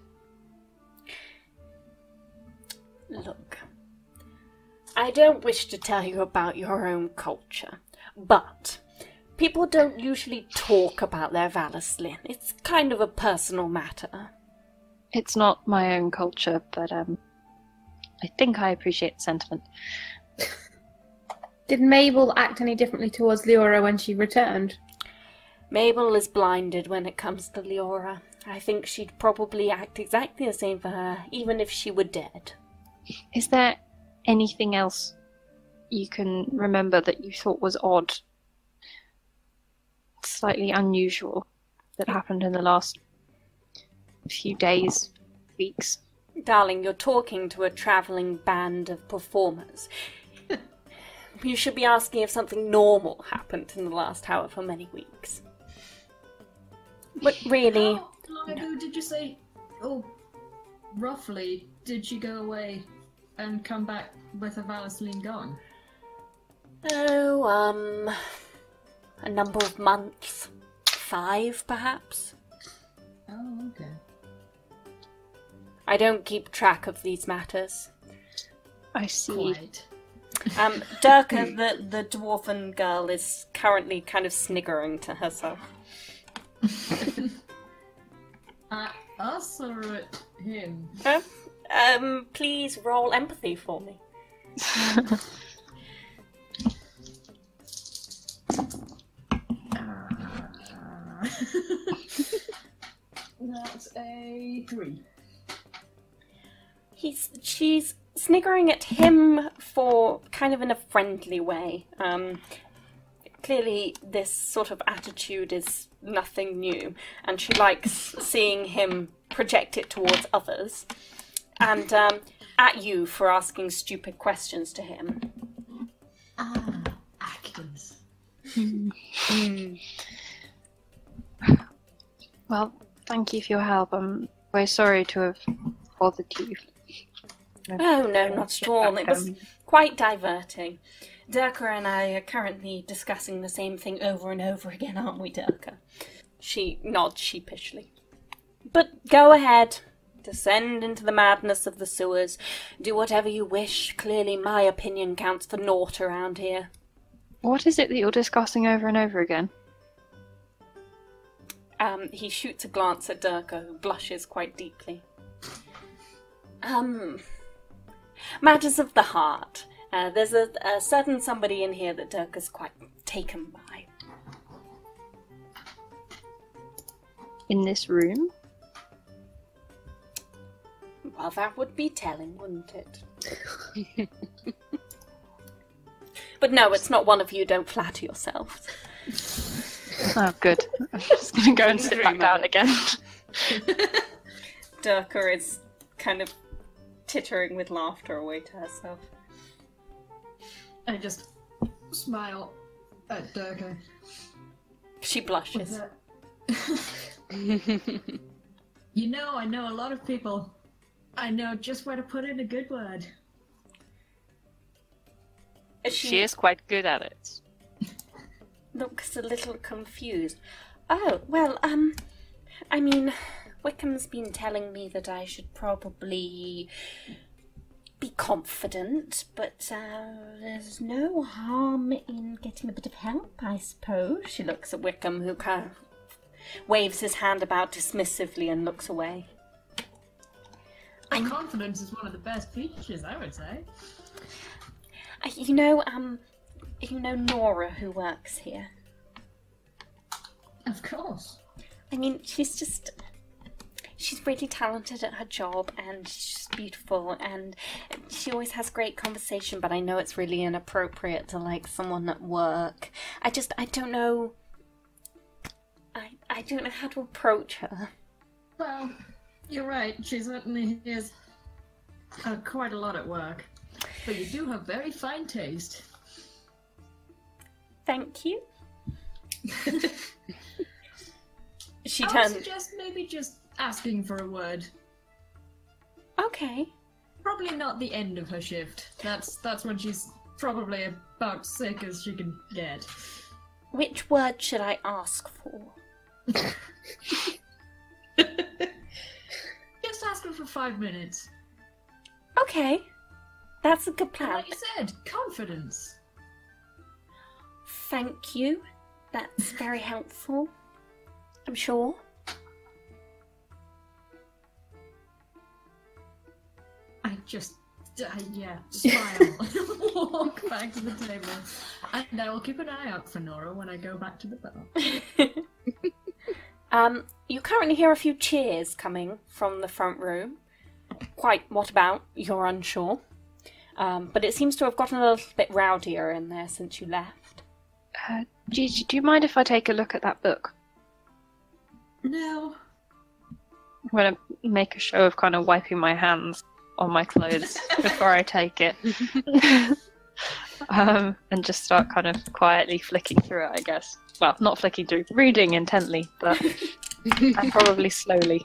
Look, I don't wish to tell you about your own culture, but people don't usually talk about their Valislin. It's kind of a personal matter. It's not my own culture, but I think I appreciate the sentiment. Did Mabel act any differently towards Leora when she returned? Mabel is blinded when it comes to Leora. I think she'd probably act exactly the same for her, even if she were dead. Is there anything else you can remember that you thought was odd, slightly unusual, that happened in the last few days, weeks? Darling, you're talking to a travelling band of performers. You should be asking if something normal happened in the last however many weeks. But really... How long ago did you say, roughly, did she go away and come back with her Valisline gone? Oh, a number of months. 5, perhaps? Oh, okay. I don't keep track of these matters. I see. Quite. Durka, the dwarven girl, is currently kind of sniggering to herself. Us or him? Please roll empathy for me. That's a 3. She's sniggering at him for kind of in a friendly way. Clearly this sort of attitude is nothing new, and she likes seeing him project it towards others, and at you for asking stupid questions to him. Actors. Well, thank you for your help. I'm very sorry to have bothered you. Oh, no, not at all. It was quite diverting. Durka and I are currently discussing the same thing over and over again, aren't we, Durka? She nods sheepishly. But go ahead. Descend into the madness of the sewers. Do whatever you wish. Clearly my opinion counts for naught around here. What is it that you're discussing over and over again? He shoots a glance at Durka, who blushes quite deeply. Matters of the heart. There's a certain somebody in here that Durka's quite taken by. In this room? Well, that would be telling, wouldn't it? But no, it's not one of you. Don't flatter yourselves. Oh, good. I'm just going to go and sit back down again. Durka is kind of tittering with laughter away to herself. I just smile at Durka. She blushes. You know, I know a lot of people. I know just where to put in a good word. She is quite good at it. Looks a little confused. Oh, well, I mean, Wickham's been telling me that I should probably be confident, but there's no harm in getting a bit of help, I suppose. She looks at Wickham, who kind of waves his hand about dismissively and looks away. Confidence is one of the best features, I would say. You know Nora, who works here? Of course. I mean, she's really talented at her job, and she's beautiful, and she always has great conversation, but I know it's really inappropriate to like someone at work. I don't know. I don't know how to approach her. Well, you're right. She certainly is quite a lot at work. But you do have very fine taste. Thank you. She I turns. would suggest maybe just asking for a word. Okay. Probably not the end of her shift. That's when she's probably about sick as she can get. Which word should I ask for? Just ask her for 5 minutes. Okay. That's a good And plan. like you said, confidence. Thank you. That's very helpful. I'm sure. I just, smile. Walk back to the table. And I will keep an eye out for Nora when I go back to the bar. You currently hear a few cheers coming from the front room. Quite what about, you're unsure. But it seems to have gotten a little bit rowdier in there since you left. Gigi, do you mind if I take a look at that book? No. I'm going to make a show of kind of wiping my hands on my clothes before I take it. And just start kind of quietly flicking through it, I guess. Well, not flicking through, reading intently, but probably slowly.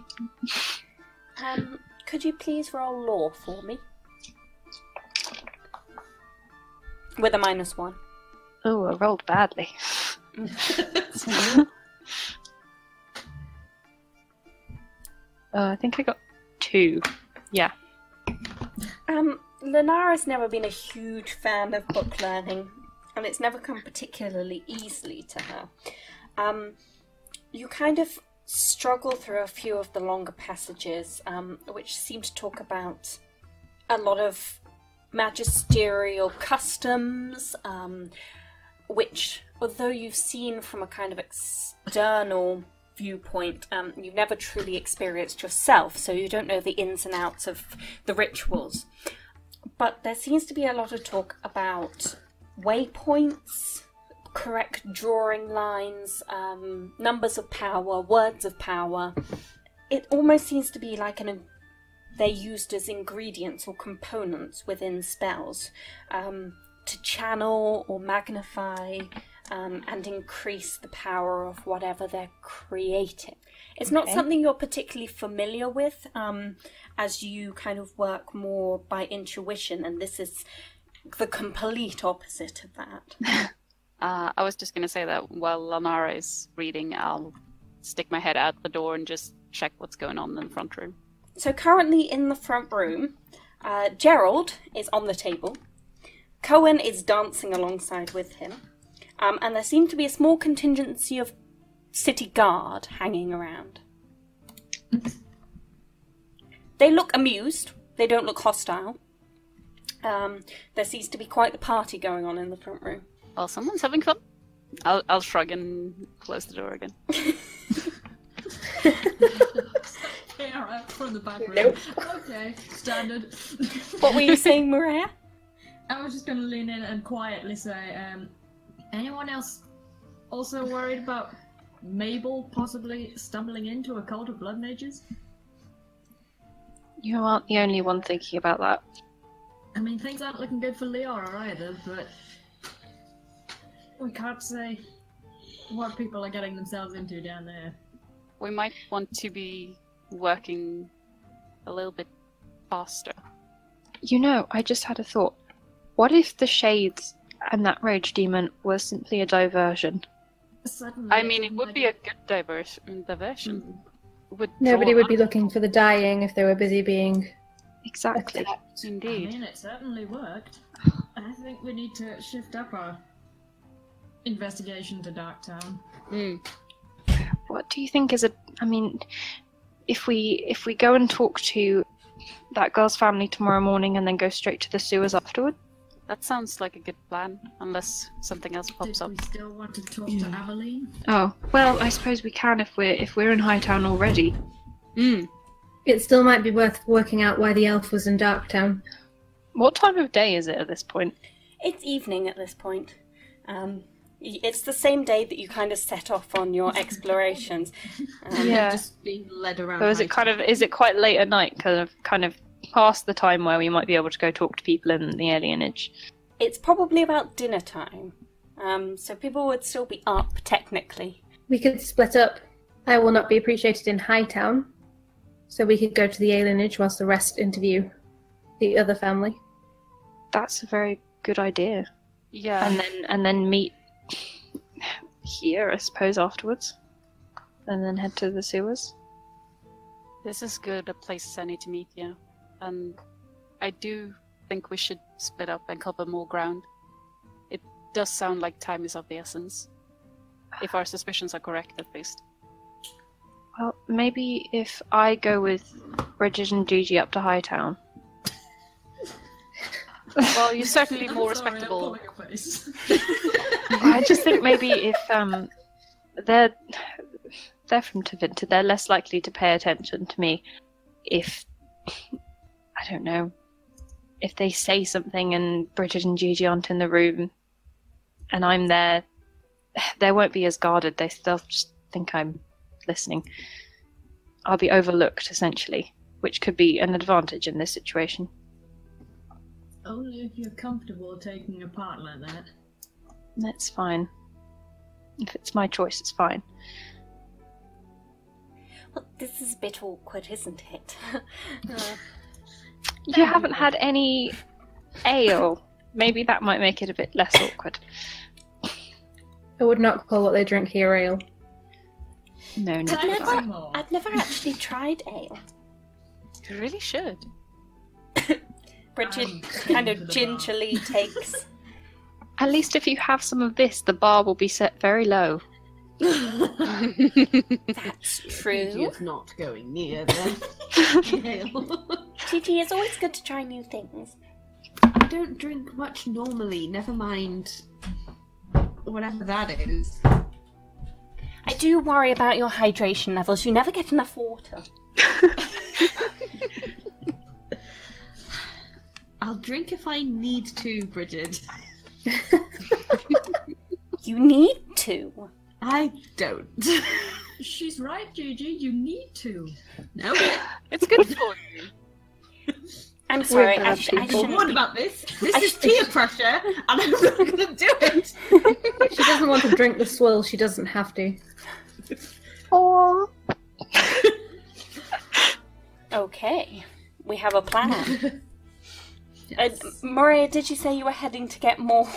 Could you please roll law for me? With a -1. Oh, I rolled badly. I think I got 2. Yeah. Lenara's never been a huge fan of book learning, and it's never come particularly easily to her. You kind of struggle through a few of the longer passages, which seem to talk about a lot of magisterial customs, which, although you've seen from a kind of external viewpoint, you've never truly experienced yourself, so you don't know the ins and outs of the rituals. But there seems to be a lot of talk about waypoints, correct drawing lines, numbers of power, words of power. It almost seems to be like they're used as ingredients or components within spells to channel or magnify and increase the power of whatever they're creating. It's not something you're particularly familiar with, as you kind of work more by intuition, and this is the complete opposite of that. I was just going to say that while Lanara is reading, I'll stick my head out the door and just check what's going on in the front room. So currently in the front room, Gerald is on the table. Cohen is dancing alongside with him. And there seemed to be a small contingency of city guard hanging around. They look amused. They don't look hostile. There seems to be quite the party going on in the front room. Well, someone's having fun. I'll shrug and close the door again. Out from the back room. Nope. Okay, standard. What were you saying, Maria? I was just going to lean in and quietly say, anyone else also worried about Mabel possibly stumbling into a cult of blood mages? You aren't the only one thinking about that. I mean, things aren't looking good for Leora either, but we can't say what people are getting themselves into down there. We might want to be working a little bit faster. You know, I just had a thought. What if the Shades and that rage demon was simply a diversion? Suddenly, I mean, it would be a good diversion. Would Nobody draw would be looking for the dying if they were busy being Exactly. attacked. I Indeed. mean, it certainly worked. I think we need to shift up our investigation to Darktown. What do you think is I mean, if we go and talk to that girl's family tomorrow morning and then go straight to the sewers afterward? That sounds like a good plan, unless something else pops Did up. we still want to talk to Aveline? Oh, well, I suppose we can if we're in Hightown already. It still might be worth working out why the elf was in Darktown. What time of day is it at this point? It's evening at this point. It's the same day that you kind of set off on your explorations. Yeah. Just being led around. So is it quite late at night, kind of past the time where we might be able to go talk to people in the alienage? It's probably about dinner time, so people would still be up, technically. We could split up. I will not be appreciated in Hightown, so we could go to the alienage whilst the rest interview the other family. That's a very good idea. Yeah. And then meet here, I suppose, afterwards. And then head to the sewers. This is good a place as any to meet you. And I do think we should split up and cover more ground. It does sound like time is of the essence. If our suspicions are correct, at least. Well, maybe if I go with Bridget and Gigi up to Hightown. Well, you're certainly more Sorry, I'm respectable. pulling your face. I just think maybe if they're from Tavinta, they're less likely to pay attention to me if, I don't know, if they say something and Bridget and Gigi aren't in the room and I'm there, they won't be as guarded. They'll just think I'm listening. I'll be overlooked, essentially, which could be an advantage in this situation. Only if you're comfortable taking a part like that. That's fine. If it's my choice, it's fine. Well, this is a bit awkward, isn't it? You haven't had any ale. Maybe that might make it a bit less awkward. I would not call what they drink here ale. No, no. I've never actually tried ale. You really should. Bridget kind of gingerly takes. At least if you have some of this, the bar will be set very low. That's true. Gigi's not going near them. Gigi, it's always good to try new things. I don't drink much normally, never mind whatever that is. I do worry about your hydration levels. You never get enough water. I'll drink if I need to, Bridget. You need to. I don't. She's right, Gigi. You need to. No. It's good for you. I'm sorry, bad I I'm shouldn't warned be. about this. This is peer pressure, and I'm not going to do it. She doesn't want drink the swill, she doesn't have to. Or Okay, we have a plan. Yes. Maria, did you say you were heading to get more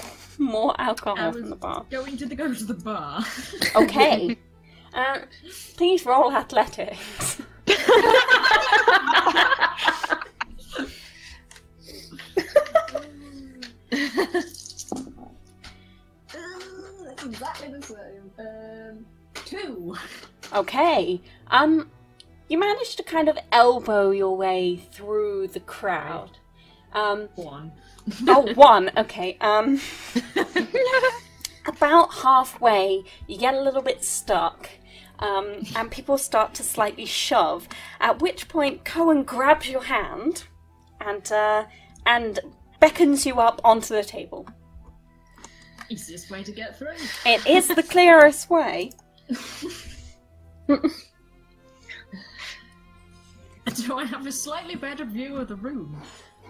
alcohol I from was the bar? going to go to the bar. Okay. Please roll athletics. That's exactly the same. 2. Okay. You managed to kind of elbow your way through the crowd. 1. Oh, 1. Okay. About halfway, you get a little bit stuck, and people start to slightly shove. At which point, Cohen grabs your hand and beckons you up onto the table. Easiest way to get through. It is the clearest way. Do I have a slightly better view of the room?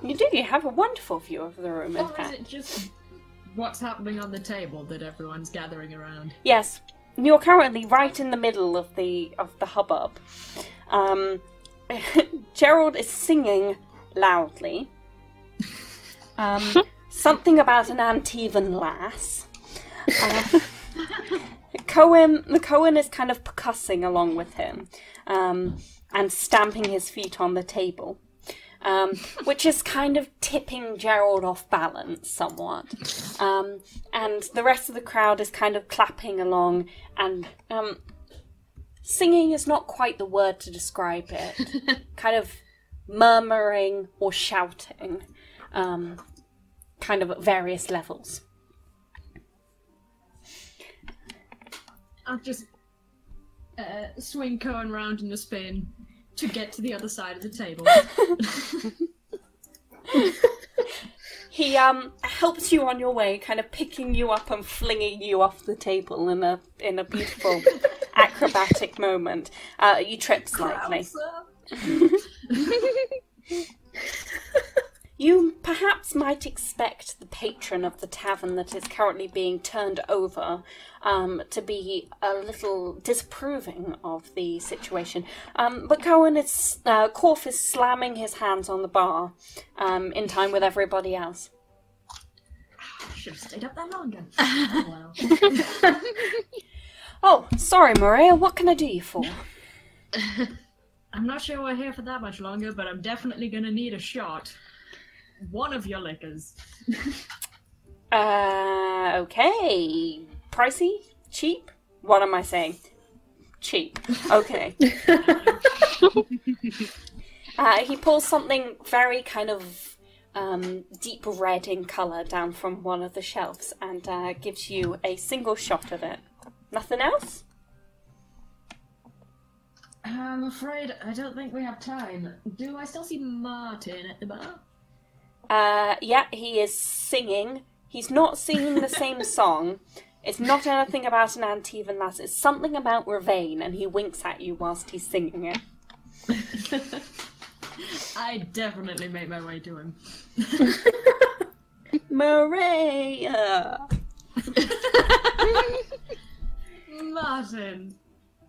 You do. You have a wonderful view of the room, in Or is fact. it just what's happening on the table that everyone's gathering around? Yes, you're currently right in the middle of the hubbub. Gerald is singing loudly. Something about an Antivan lass. The Cohen is kind of percussing along with him, and stamping his feet on the table. Which is kind of tipping Gerald off balance somewhat. And the rest of the crowd is kind of clapping along, and singing is not quite the word to describe it. Kind of murmuring or shouting, kind of at various levels. I'll just swing Cohen round in a spin to get to the other side of the table. He helps you on your way, kind of picking you up and flinging you off the table in a beautiful acrobatic moment. You trip slightly. You perhaps might expect the patron of the tavern that is currently being turned over to be a little disapproving of the situation. But Cohen is, Corf is slamming his hands on the bar in time with everybody else. Should have stayed up there longer. Oh, well. Oh, sorry, Maria, what can I do you for? I'm not sure we're here for that much longer, but I'm definitely gonna need a shot. One of your liquors. Okay. Pricey? Cheap? What am I saying? Cheap. Okay. He pulls something very kind of deep red in colour down from one of the shelves and gives you a single shot of it. Nothing else? I'm afraid I don't think we have time. Do I still see Martin at the bar? Yeah, he is singing. He's not singing the same song. It's not anything about an Antivan lass. It's something about Ravane, and he winks at you whilst he's singing it. I definitely make my way to him. Maria! Martin,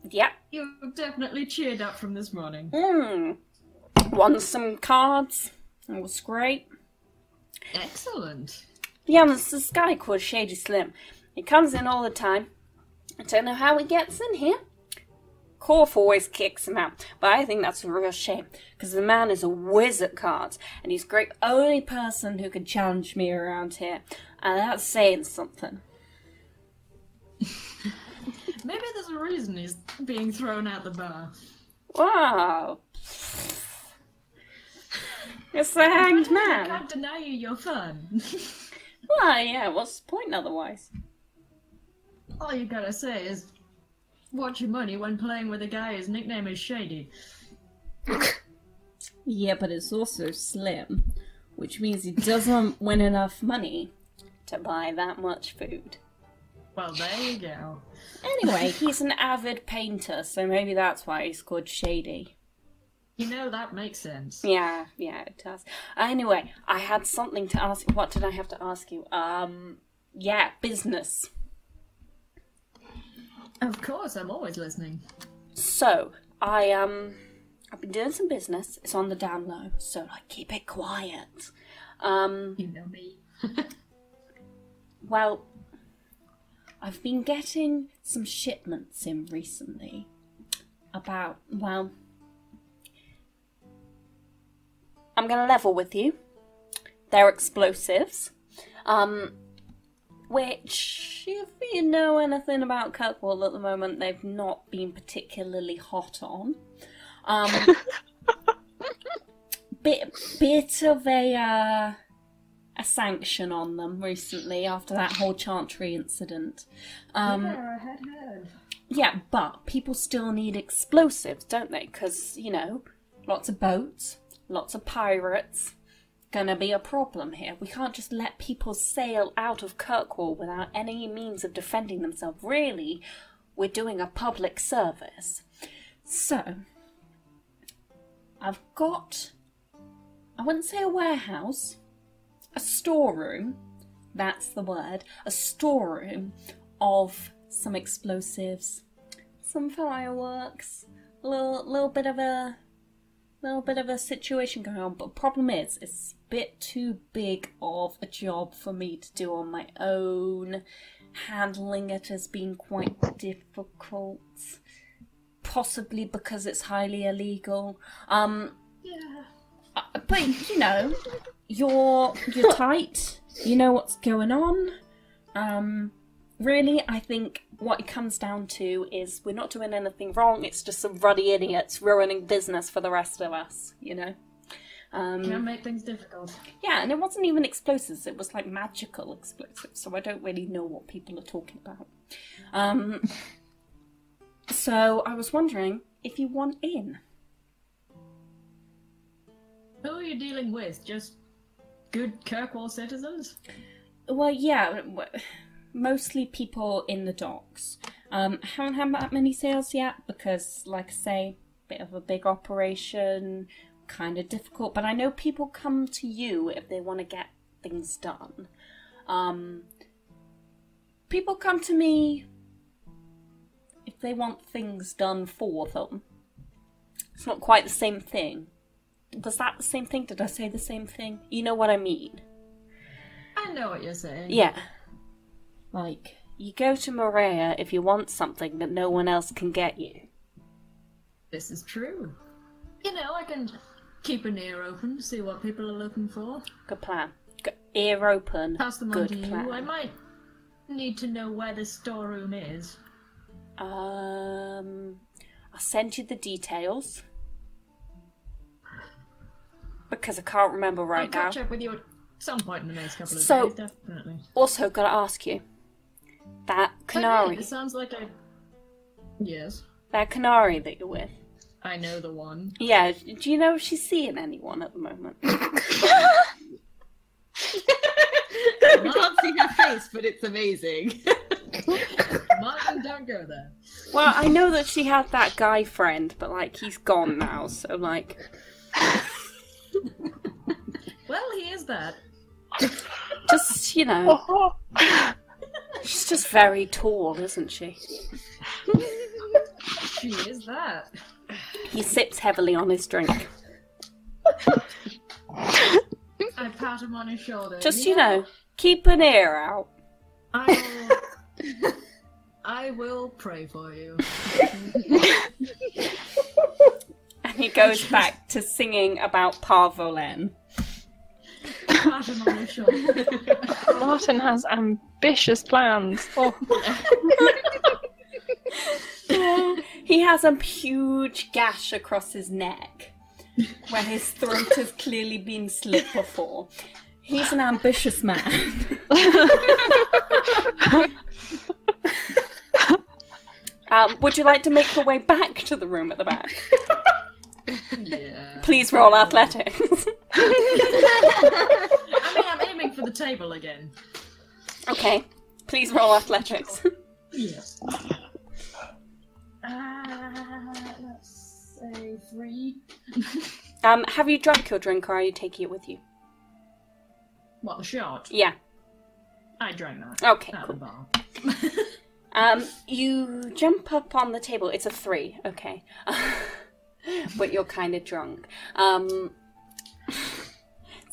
Yep. you've definitely cheered up from this morning. Won some cards. It was great. Excellent. Yeah, there's this guy called Shady Slim. He comes in all the time. I don't know how he gets in here. Corf always kicks him out, but I think that's a real shame, because the man is a whiz at cards, and he's the great only person who could challenge me around here, and that's saying something. Maybe there's a reason he's being thrown out the bar. Wow. It's the hanged I man. can't deny you your fun. Well, yeah, what's the point otherwise? All you gotta say is, watch your money when playing with a guy whose nickname is Shady. Yeah, but it's also slim, which means he doesn't win enough money to buy that much food. Well, there you go. Anyway, he's an avid painter, so maybe that's why he's called Shady. You know, that makes sense. Yeah, it does. Anyway, I had something to ask. What did I have to ask you? Yeah, business. Of course, I'm always listening. So, I've been doing some business. It's on the down low, so like keep it quiet. You know me. Well, I've been getting some shipments in recently about, well, I'm going to level with you. They're explosives, which, if you know anything about Kirkwall at the moment, they've not been particularly hot on. Bit of a sanction on them recently after that whole Chantry incident. I had heard. Yeah, but people still need explosives, don't they? Because, you know, lots of boats, lots of pirates. Gonna be a problem here. We can't just let people sail out of Kirkwall without any means of defending themselves. Really, we're doing a public service. So, I've got, I wouldn't say a warehouse, a storeroom, that's the word, a storeroom of some explosives, some fireworks, a little bit of a situation going on. But the problem is, it's a bit too big of a job for me to do on my own. Handling it has been quite difficult, possibly because it's highly illegal. Yeah. But you know, you're tight. You know what's going on. Really, I think what it comes down to is we're not doing anything wrong. It's just some ruddy idiots ruining business for the rest of us. You know. Can make things difficult. Yeah, and it wasn't even explosives. It was like magical explosives. So I don't really know what people are talking about. So I was wondering if you want in. Who are you dealing with? Just good Kirkwall citizens? Well, yeah, mostly people in the docks. Haven't had that many sales yet because, like I say, bit of a big operation, kind of difficult. But I know people come to you if they want to get things done. People come to me if they want things done for them. It's not quite the same thing. Was that the same thing? Did I say the same thing? You know what I mean? I know what you're saying. Yeah. Like, you go to Morea if you want something that no one else can get you. This is true. You know, I can keep an ear open to see what people are looking for. Good plan. Ear open. Pass them on Good to you. plan. I might need to know where the storeroom is. I'll send you the details. Because I can't remember right I'll now. catch up with you at some point in the next couple of So- days, definitely. Also, gotta ask you. That Canary. It sounds like a... Yes. That Canary that you're with. I know the one. Yeah, do you know if she's seeing anyone at the moment? You can't see her face, but it's amazing. Martin, don't go there. Well, I know that she had that guy friend, but, like, he's gone now, so, like... Well, he is that. Just, you know... She's just very tall, isn't she? She is that. He sips heavily on his drink. I pat him on his shoulder. Just, you know, keep an ear out. I will pray for you. And he goes back to singing about Parvolen. Pat him on his shoulder. Martin has ambitious plans. Oh. He has a huge gash across his neck, where his throat has clearly been slit before. He's an ambitious man. Would you like to make your way back to the room at the back? Yeah. Please roll athletics. I mean, I'm aiming for the table again. Okay. Please roll athletics. Yes. Let's say 3. Have you drunk your drink or are you taking it with you? What, the shot? Yeah. I drank that. Okay, At cool. the bar. You jump up on the table. It's a 3, okay. But you're kind of drunk.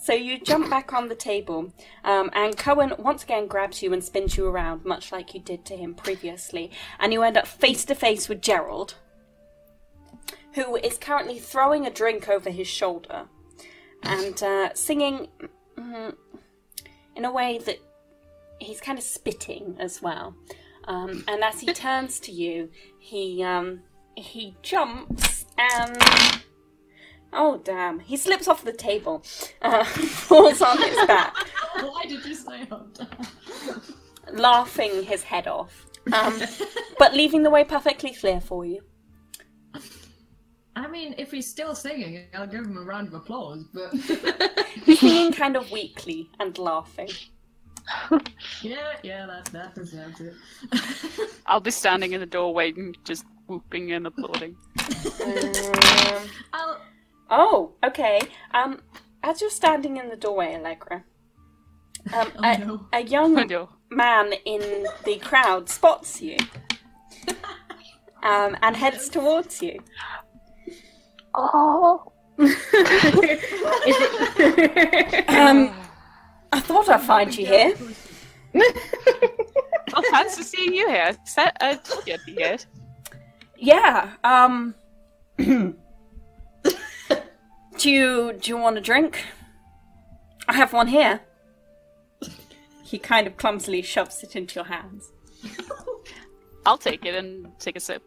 So you jump back on the table, and Cohen once again grabs you and spins you around, much like you did to him previously, and you end up face to face with Gerald, who is currently throwing a drink over his shoulder and singing in a way that he's kind of spitting as well. And as he turns to you, he jumps and... Oh, damn. He slips off the table, falls on his back. Why did you say oh, damn? Laughing his head off. But leaving the way perfectly clear for you. I mean, if he's still singing, I'll give him a round of applause, but... He's singing kind of weakly and laughing. Yeah, that deserves it. I'll be standing in the doorway and just whooping and applauding. Oh, okay. As you're standing in the doorway, Allegra, a young man in the crowd spots you and heads towards you. Oh. I thought I'd find you here. Well, fancy seeing you here. I told you I'd be here. Yeah, Do you want a drink? I have one here. He kind of clumsily shoves it into your hands. I'll take it and take a sip.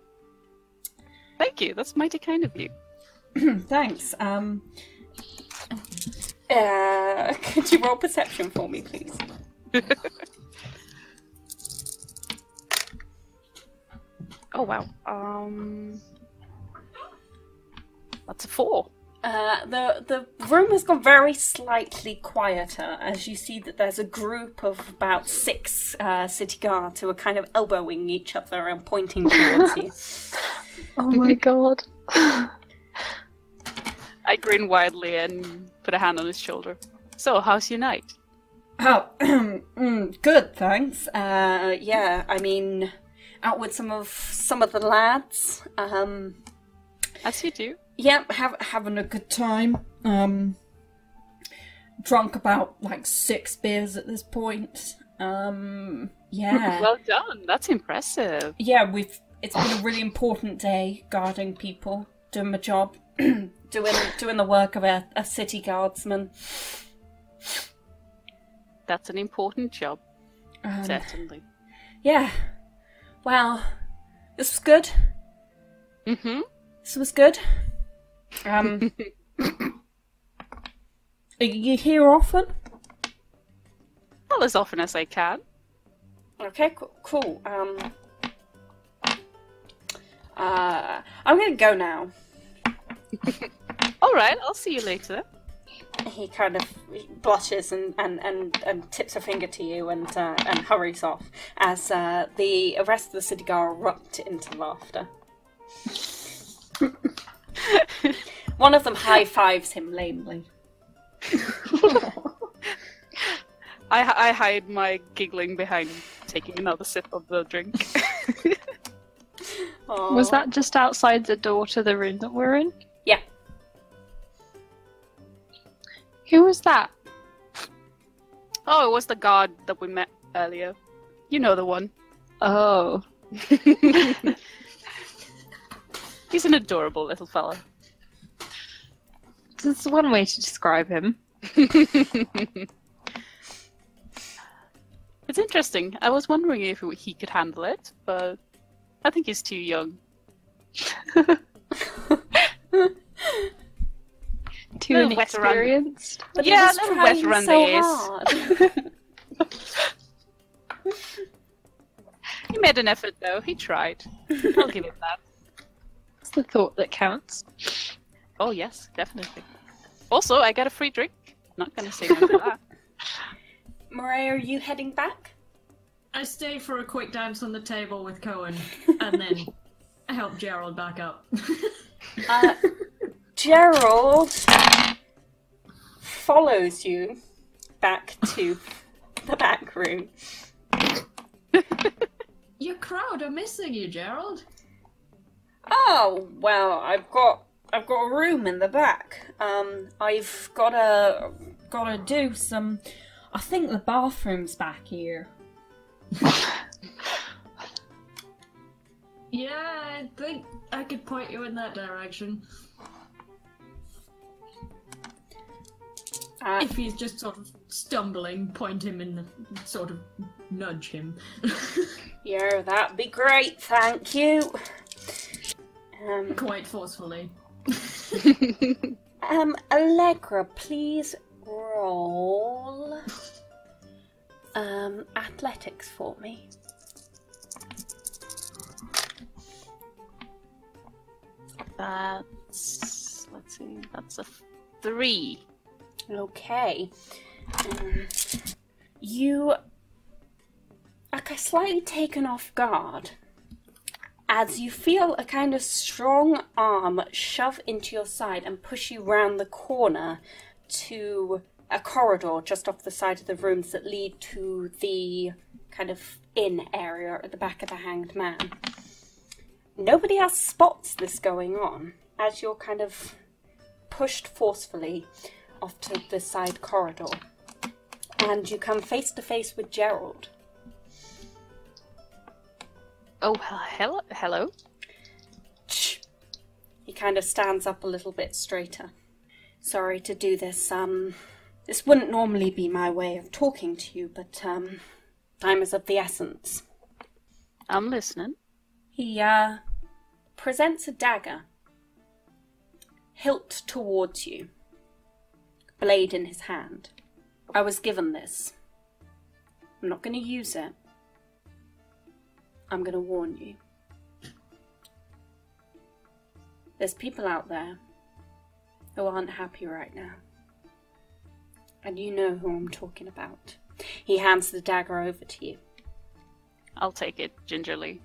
Thank you, that's mighty kind of you. Thanks. Could you roll perception for me, please? Oh wow. That's a 4. The room has gone very slightly quieter as you see that there's a group of about 6 city guards who are kind of elbowing each other and pointing towards you. Oh my god. I grin widely and put a hand on his shoulder. So, how's your night? Oh, good, thanks. Yeah, I mean, out with some of the lads. As you do. Yep, having a good time. Drunk about like 6 beers at this point. Yeah. Well done. That's impressive. Yeah, it's been a really important day guarding people, doing my job, doing the work of a city guardsman. That's an important job. Certainly. Yeah. Well, this was good. Mm-hmm. This was good. Are you here often? Well, as often as I can. Okay, cool. I'm gonna go now. Alright, I'll see you later. He kind of blushes and tips a finger to you and hurries off as the rest of the city guard erupt into laughter. One of them high-fives him lamely. I hide my giggling behind taking another sip of the drink. Was that just outside the door to the room that we're in? Yeah. Who was that? Oh, it was the guard that we met earlier. You know the one. Oh. He's an adorable little fella. That's one way to describe him. It's interesting. I was wondering if he could handle it, but I think he's too young. Too inexperienced. But yeah, he was a little trying wet around so the ears. hard. He made an effort, though. He tried. I'll give it that. It's the thought that counts. Oh, yes, definitely. Also, I got a free drink. Not gonna say no to that. Moriah, are you heading back? I stay for a quick dance on the table with Cohen, and then help Gerald back up. Gerald follows you back to the back room. your crowd are missing you, Gerald. Oh, well, I've got a room in the back. I've gotta do some. I think the bathroom's back here. Yeah, I think I could point you in that direction. If he's just sort of stumbling, point him and sort of nudge him. Yeah, that'd be great, thank you. Quite forcefully. Allegra, please roll athletics for me. Let's see, that's a 3. Okay. You are slightly taken off guard as you feel a kind of strong arm shove into your side and push you round the corner to a corridor just off the side of the rooms that lead to the kind of inn area at the back of the Hanged Man. Nobody else spots this going on as you're kind of pushed forcefully off to the side corridor, and you come face to face with Gerald. Oh, hello? He kind of stands up a little bit straighter. Sorry to do this. This wouldn't normally be my way of talking to you, but time is of the essence. I'm listening. He presents a dagger, hilt towards you, blade in his hand. I was given this. I'm not going to use it. I'm going to warn you. There's people out there who aren't happy right now. And you know who I'm talking about. He hands the dagger over to you. I'll take it gingerly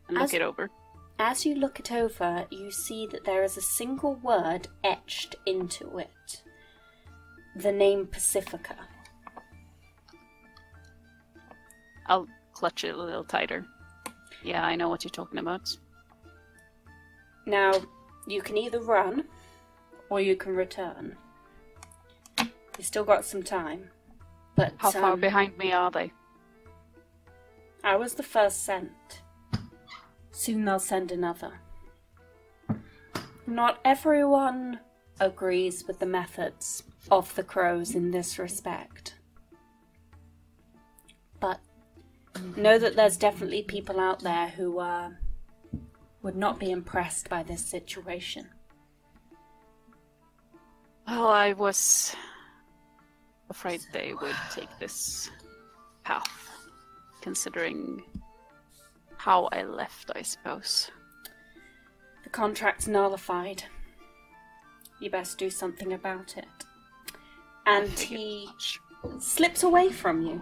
and look it over. As you look it over, you see that there is a single word etched into it. The name Pacifica. I'll clutch it a little tighter. Yeah, I know what you're talking about. Now, you can either run, or you can return. You've still got some time. But how far behind me are they? I was the first sent. Soon they'll send another. Not everyone agrees with the methods of the crows in this respect. But know that there's definitely people out there who would not be impressed by this situation. Well, I was afraid they would take this path, considering how I left, I suppose. The contract's nullified. You best do something about it. And he slips away from you,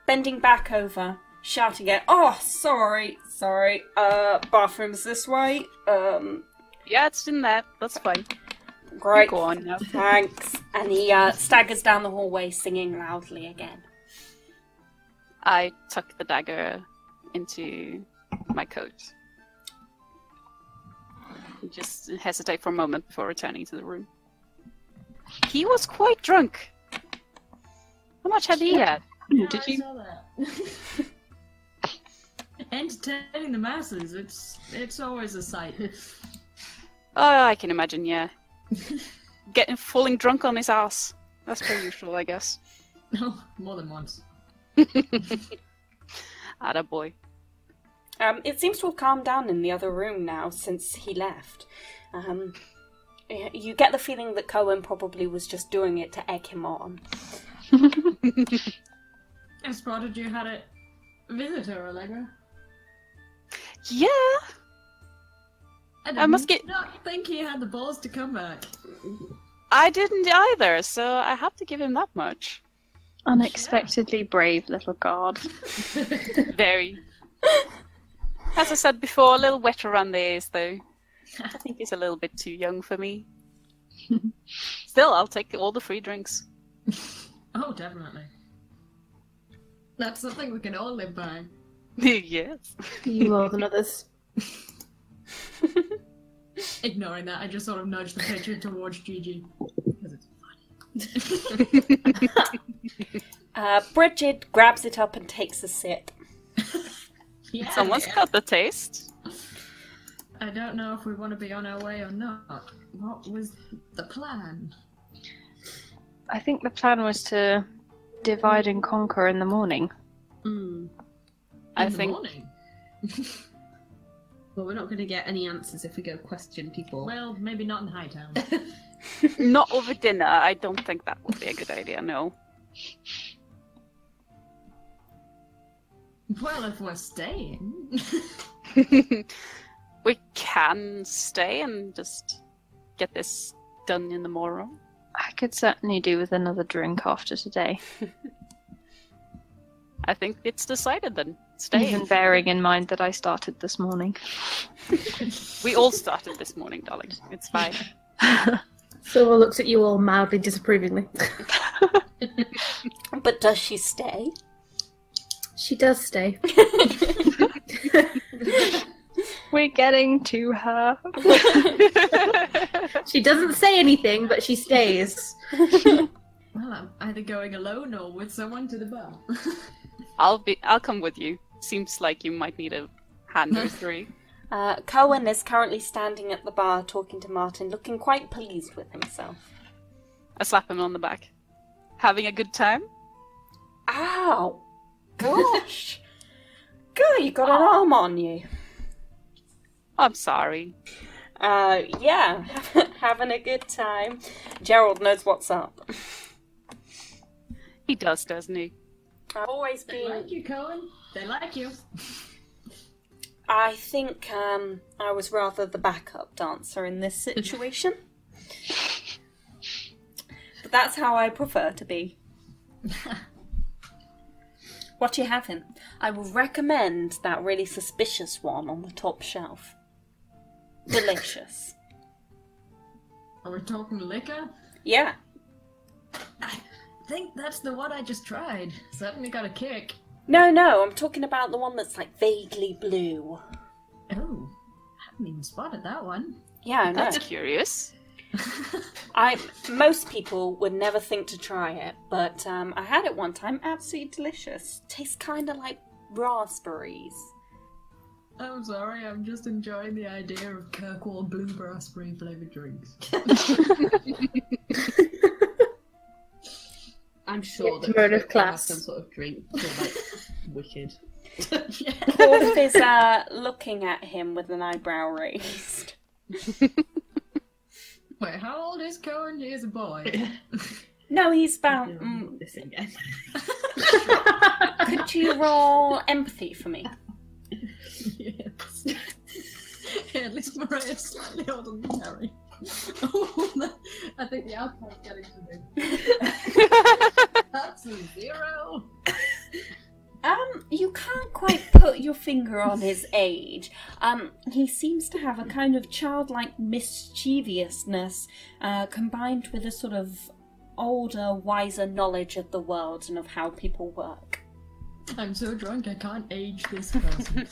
bending back over, shouting at, "Oh, sorry, bathroom's this way." Yeah, it's in there. That's fine. Great. Go on now. Thanks. And he staggers down the hallway, singing loudly again. I tuck the dagger into my coat. Just hesitate for a moment before returning to the room. He was quite drunk. How much had he had? Yeah, Did I you? saw that. Entertaining the masses, it's always a sight. Oh, I can imagine, yeah. Falling drunk on his ass. That's per usual, I guess. No, more than once. Attaboy. It seems to have calmed down in the other room now since he left. You get the feeling that Cohen probably was just doing it to egg him on. I spotted you had a visitor, Allegra. Yeah. I must not think he had the balls to come back. I didn't either, so I have to give him that much. Unexpectedly brave little guard. Very. As I said before, a little wet around the ears, though. I think he's a little bit too young for me. Still, I'll take all the free drinks. Oh, definitely. That's something we can all live by. Yes. You more than others. Ignoring that, I just sort of nudged the picture towards Gigi. Because it's funny. Bridget grabs it up and takes a sip. Yeah, Someone's got the taste. I don't know if we want to be on our way or not. What was the plan? I think the plan was to divide and conquer in the morning. Mm. I In the think morning? Well, we're not going to get any answers if we go question people. Well, maybe not in Hightown. not over dinner. I don't think that would be a good idea. No. Well, if we're staying. We can stay and just get this done in the morrow. I could certainly do with another drink after today. I think it's decided then. Stay. Even bearing in mind that I started this morning. We all started this morning, darling. It's fine. Silver looks at you all mildly disapprovingly. But does she stay? She does stay. We're getting to her. She doesn't say anything, but she stays. Well, I'm either going alone or with someone to the bar. I'll come with you. Seems like you might need a hand or three. Cohen is currently standing at the bar talking to Martin, looking quite pleased with himself. I slap him on the back. Having a good time? Ow! Gosh! God, you got an arm on you. I'm sorry. Yeah, having a good time. Gerald knows what's up. He does, doesn't he? I've always They been... like you, Cohen. They like you. I think I was rather the backup dancer in this situation. But that's how I prefer to be. What you having? I will recommend that really suspicious one on the top shelf. Delicious. Are we talking liquor? Yeah. I think that's the one I just tried. Certainly got a kick. No, I'm talking about the one that's like vaguely blue. Oh, haven't even spotted that one. Yeah, I know. That's curious. Most people would never think to try it, but I had it one time. Absolutely delicious. Tastes kind of like raspberries. I'm sorry, I'm just enjoying the idea of Kirkwall blue raspberry flavoured drinks. I'm sure Yeah, that murder Kirk will have class. some sort of drink for like wicked. Corf is looking at him with an eyebrow raised. Wait, how old is Cohen? He is a boy. No, he's about... This again. Could you roll empathy for me? Yes. Yeah, at least Mariah's slightly older than Harry. Oh, I think the alcohol's getting to me. That's a 0. You can't quite put your finger on his age. He seems to have a kind of childlike mischievousness, combined with a sort of older, wiser knowledge of the world and of how people work. I'm so drunk I can't age this person.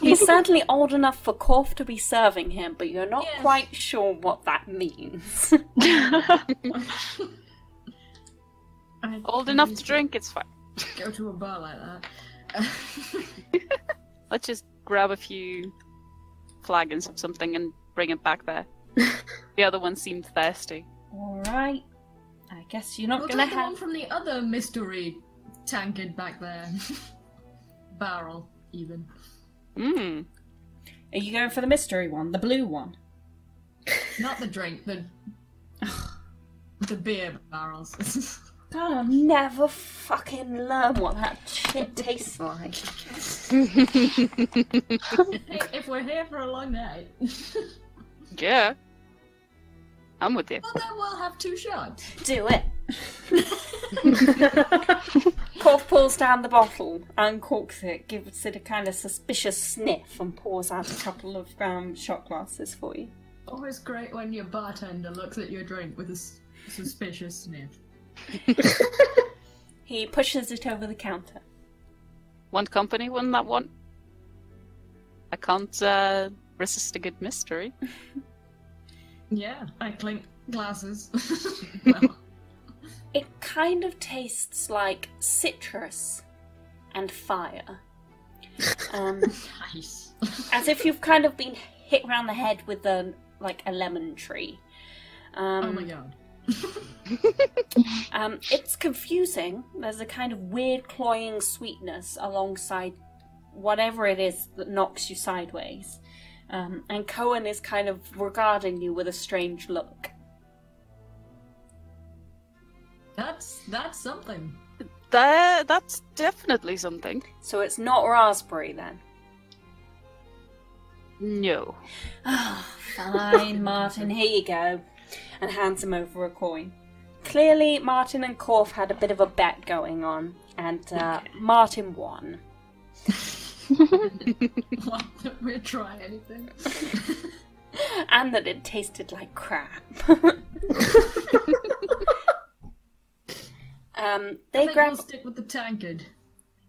He's certainly old enough for Corf to be serving him, but you're not Yes. quite sure what that means. Old enough to drink, it's fine. Go to a bar like that. Let's just grab a few flagons of something and bring it back there. The other one seemed thirsty. Alright. I guess you're not We'll gonna take the one have... from the other mystery tankard back there. Barrel, even. Mmm. Are you going for the mystery one? The blue one? Not the drink, the beer barrels. God, I'll never fucking learn what that shit tastes like. Hey, if we're here for a long night, Yeah. I'm with you. well then we'll have 2 shots. Do it. Corf pulls down the bottle, uncorks it, gives it a kind of suspicious sniff, and pours out a couple of shot glasses for you. Always great when your bartender looks at your drink with a suspicious sniff. He pushes it over the counter. Want company when that one? I can't resist a good mystery. Yeah, I clink glasses. Well, It kind of tastes like citrus and fire. nice. As if you've kind of been hit around the head with a lemon tree. Oh my god. It's confusing. There's a kind of weird cloying sweetness alongside whatever it is that knocks you sideways. And Cohen is kind of regarding you with a strange look. That's something. That's definitely something. So it's not raspberry then? No. Oh, fine, Martin, here you go. And hands him over a coin. Clearly, Martin and Korf had a bit of a bet going on, and Martin won. What? We'll try anything. And that it tasted like crap. I They think grab we'll stick with the tankard.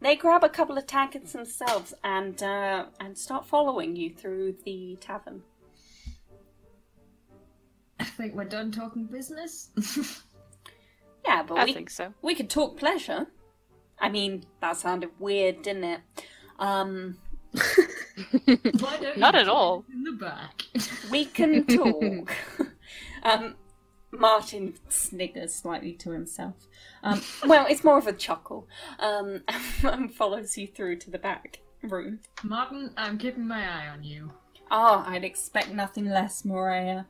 They grab a couple of tankards themselves and start following you through the tavern. I think we're done talking business. Yeah, but I think so. we could talk pleasure. I mean, that sounded weird, didn't it? Why don't Not you at all. In the back. We can talk. Martin sniggers slightly to himself. Well, it's more of a chuckle. And follows you through to the back room. Martin, I'm keeping my eye on you. Ah, I'd expect nothing less, Morea.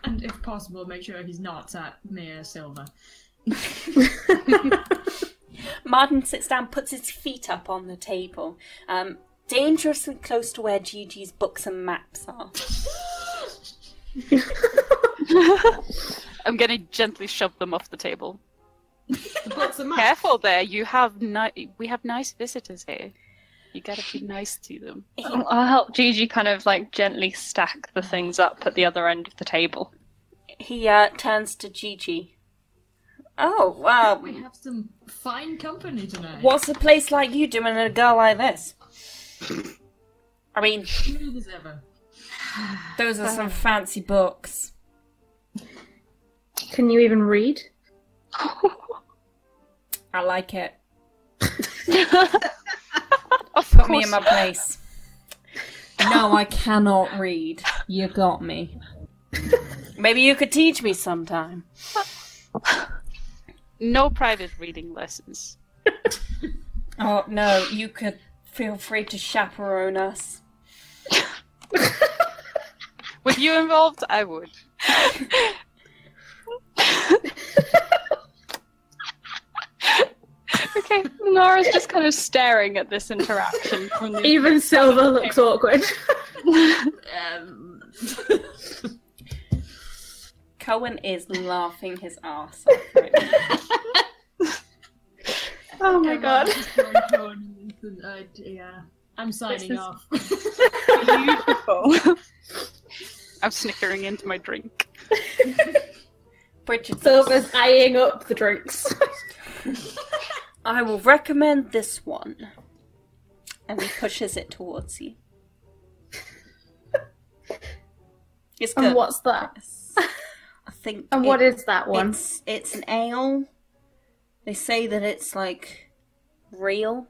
And if possible, make sure he's not sat near Silver. Martin sits down, puts his feet up on the table, dangerously close to where Gigi's books and maps are. I'm gonna gently shove them off the table. The books are mine. Careful there, we have nice visitors here. You gotta be nice to them. I'll help Gigi kind of like gently stack the things up at the other end of the table. He turns to Gigi. Oh, wow. We have some fine company tonight. What's a place like you doing with a girl like this? I mean, Smooth as ever. those are some fancy books. Can you even read? I like it. Of Put course. me in my place. No, I cannot read. You got me. Maybe you could teach me sometime. No private reading lessons. Oh, no, you could feel free to chaperone us. With you involved, I would. Okay, Nara's just kind of staring at this interaction from the Even Silver looks awkward. Cohen is laughing his arse off right now. Oh my god. Yeah, I'm signing off. beautiful. I'm snickering into my drink. Bridget, Silver's eyeing up the drinks. I will recommend this one. And he pushes it towards you. It's good. And what's that? Yes. I think. And what is that one? It's an ale. They say that it's like real.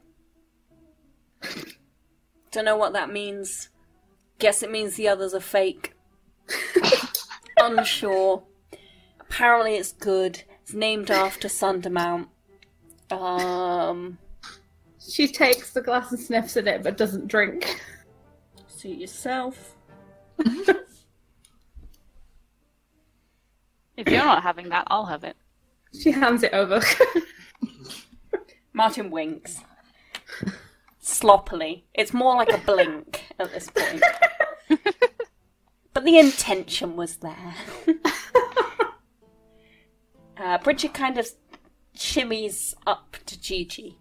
Don't know what that means. Guess it means the others are fake. Unsure. Apparently it's good. It's named after Sundermount. She takes the glass and sniffs at it, but doesn't drink. Suit yourself. If you're not having that, I'll have it. She hands it over. Martin winks. Sloppily. It's more like a blink at this point. But the intention was there. Bridget kind of shimmies up to Gigi.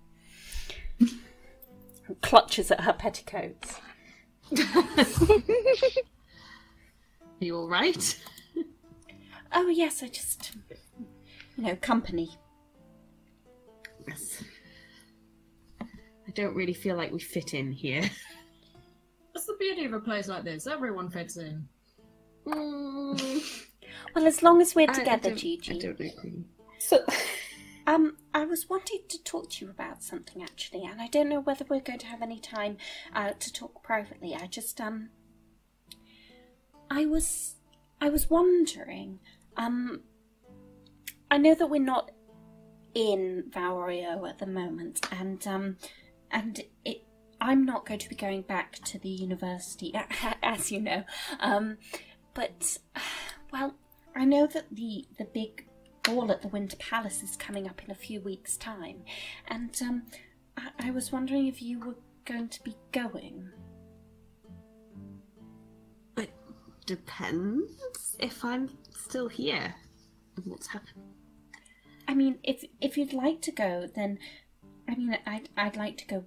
And clutches at her petticoats. You all right? Oh yes, I just... company. Yes. I don't really feel like we fit in here. That's the beauty of a place like this. Everyone fits in. Well, as long as we're together, Gigi. I don't agree. So, I was wanting to talk to you about something actually, and I don't know whether we're going to have any time to talk privately. I just I was wondering. I know that we're not in Valrio at the moment, and I'm not going to be going back to the university, as you know. But well, I know that the big ball at the Winter Palace is coming up in a few weeks' time, and I was wondering if you were going to be going. It depends if I'm still here. What's happened? I mean, if you'd like to go, then I mean, I'd like to go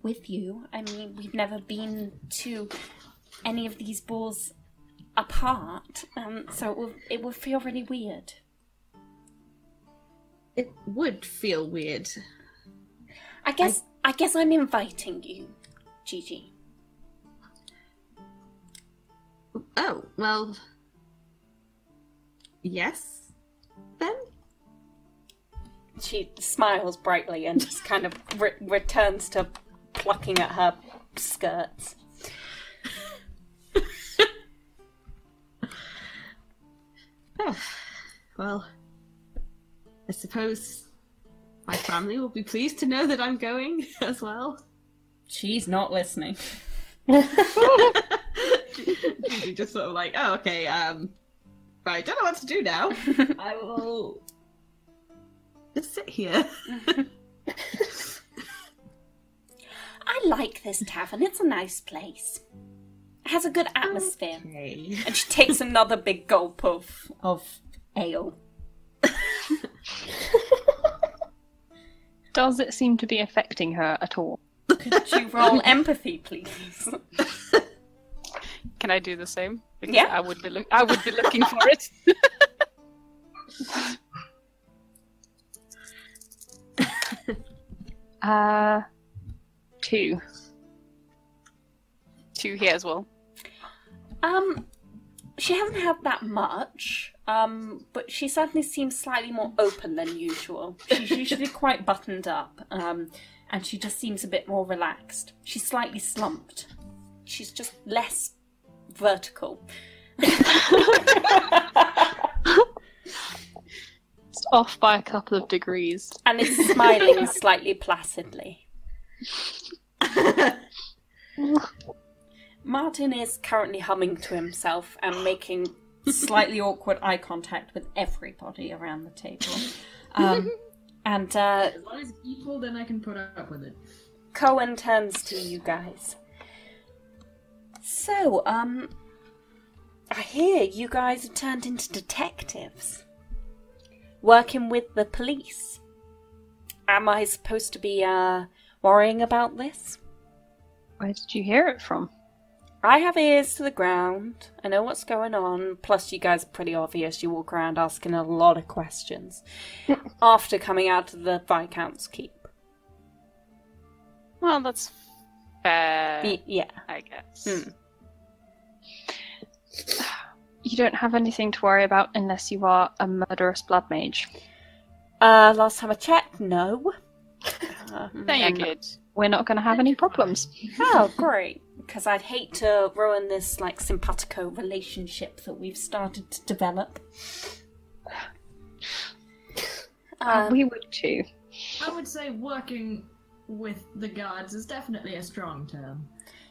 with you. I mean, we've never been to any of these balls apart, so it would feel really weird. It would feel weird. I guess I'm inviting you, Gigi. Oh, well, yes, then? She smiles brightly and just kind of returns to plucking at her skirts. Oh, well, I suppose my family will be pleased to know that I'm going as well. She's not listening. She's just sort of like, oh, okay, right, don't know what to do now. I will just sit here. I like this tavern. It's a nice place. It has a good atmosphere. Okay. And she takes another big gulp of ale. Does it seem to be affecting her at all? Could you roll empathy, please? Can I do the same? Because Yeah. I would be looking for it. 2. 2 here as well. She hasn't had that much, but she certainly seems slightly more open than usual. She's usually quite buttoned up, and she just seems a bit more relaxed. She's slightly slumped. She's just less vertical. It's off by a couple of degrees. And is smiling slightly placidly. Martin is currently humming to himself and making slightly awkward eye contact with everybody around the table. As long as it's equal, then I can put up with it. Cohen turns to you guys. So, I hear you guys have turned into detectives. Working with the police. Am I supposed to be, worrying about this? Where did you hear it from? I have ears to the ground. I know what's going on. Plus, you guys are pretty obvious. You walk around asking a lot of questions. After coming out of the Viscount's keep. Well, that's fair, Yeah. I guess. You don't have anything to worry about unless you are a murderous blood mage. Last time I checked, no. Very good. We're not going to have any problems. Oh, great. Because I'd hate to ruin this, simpatico relationship that we've started to develop. We would too. I would say working with the guards is definitely a strong term.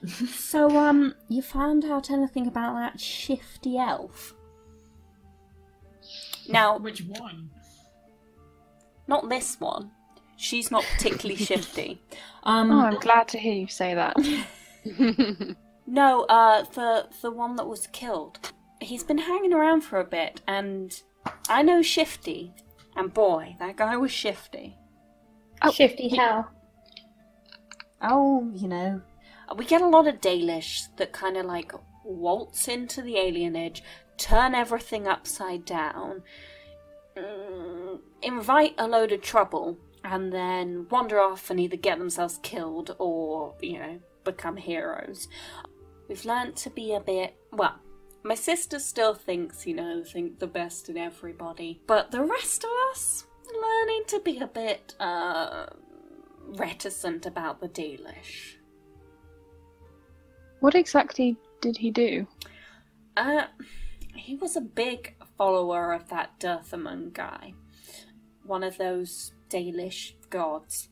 So, you found out anything about that shifty elf? Now, Which one? not this one. She's not particularly shifty. Oh, I'm glad to hear you say that. No, the one that was killed. He's been hanging around for a bit, and I know shifty. And boy, that guy was shifty. Oh, shifty how? Oh, we get a lot of Dalish that kind of waltz into the alienage, turn everything upside down, invite a load of trouble, and then wander off and either get themselves killed or, become heroes. We've learnt to be a bit, well, my sister still thinks, think the best in everybody, but the rest of us learning to be a bit, reticent about the dealish. What exactly did he do? He was a big follower of that Dirthaman guy. One of those Dalish gods.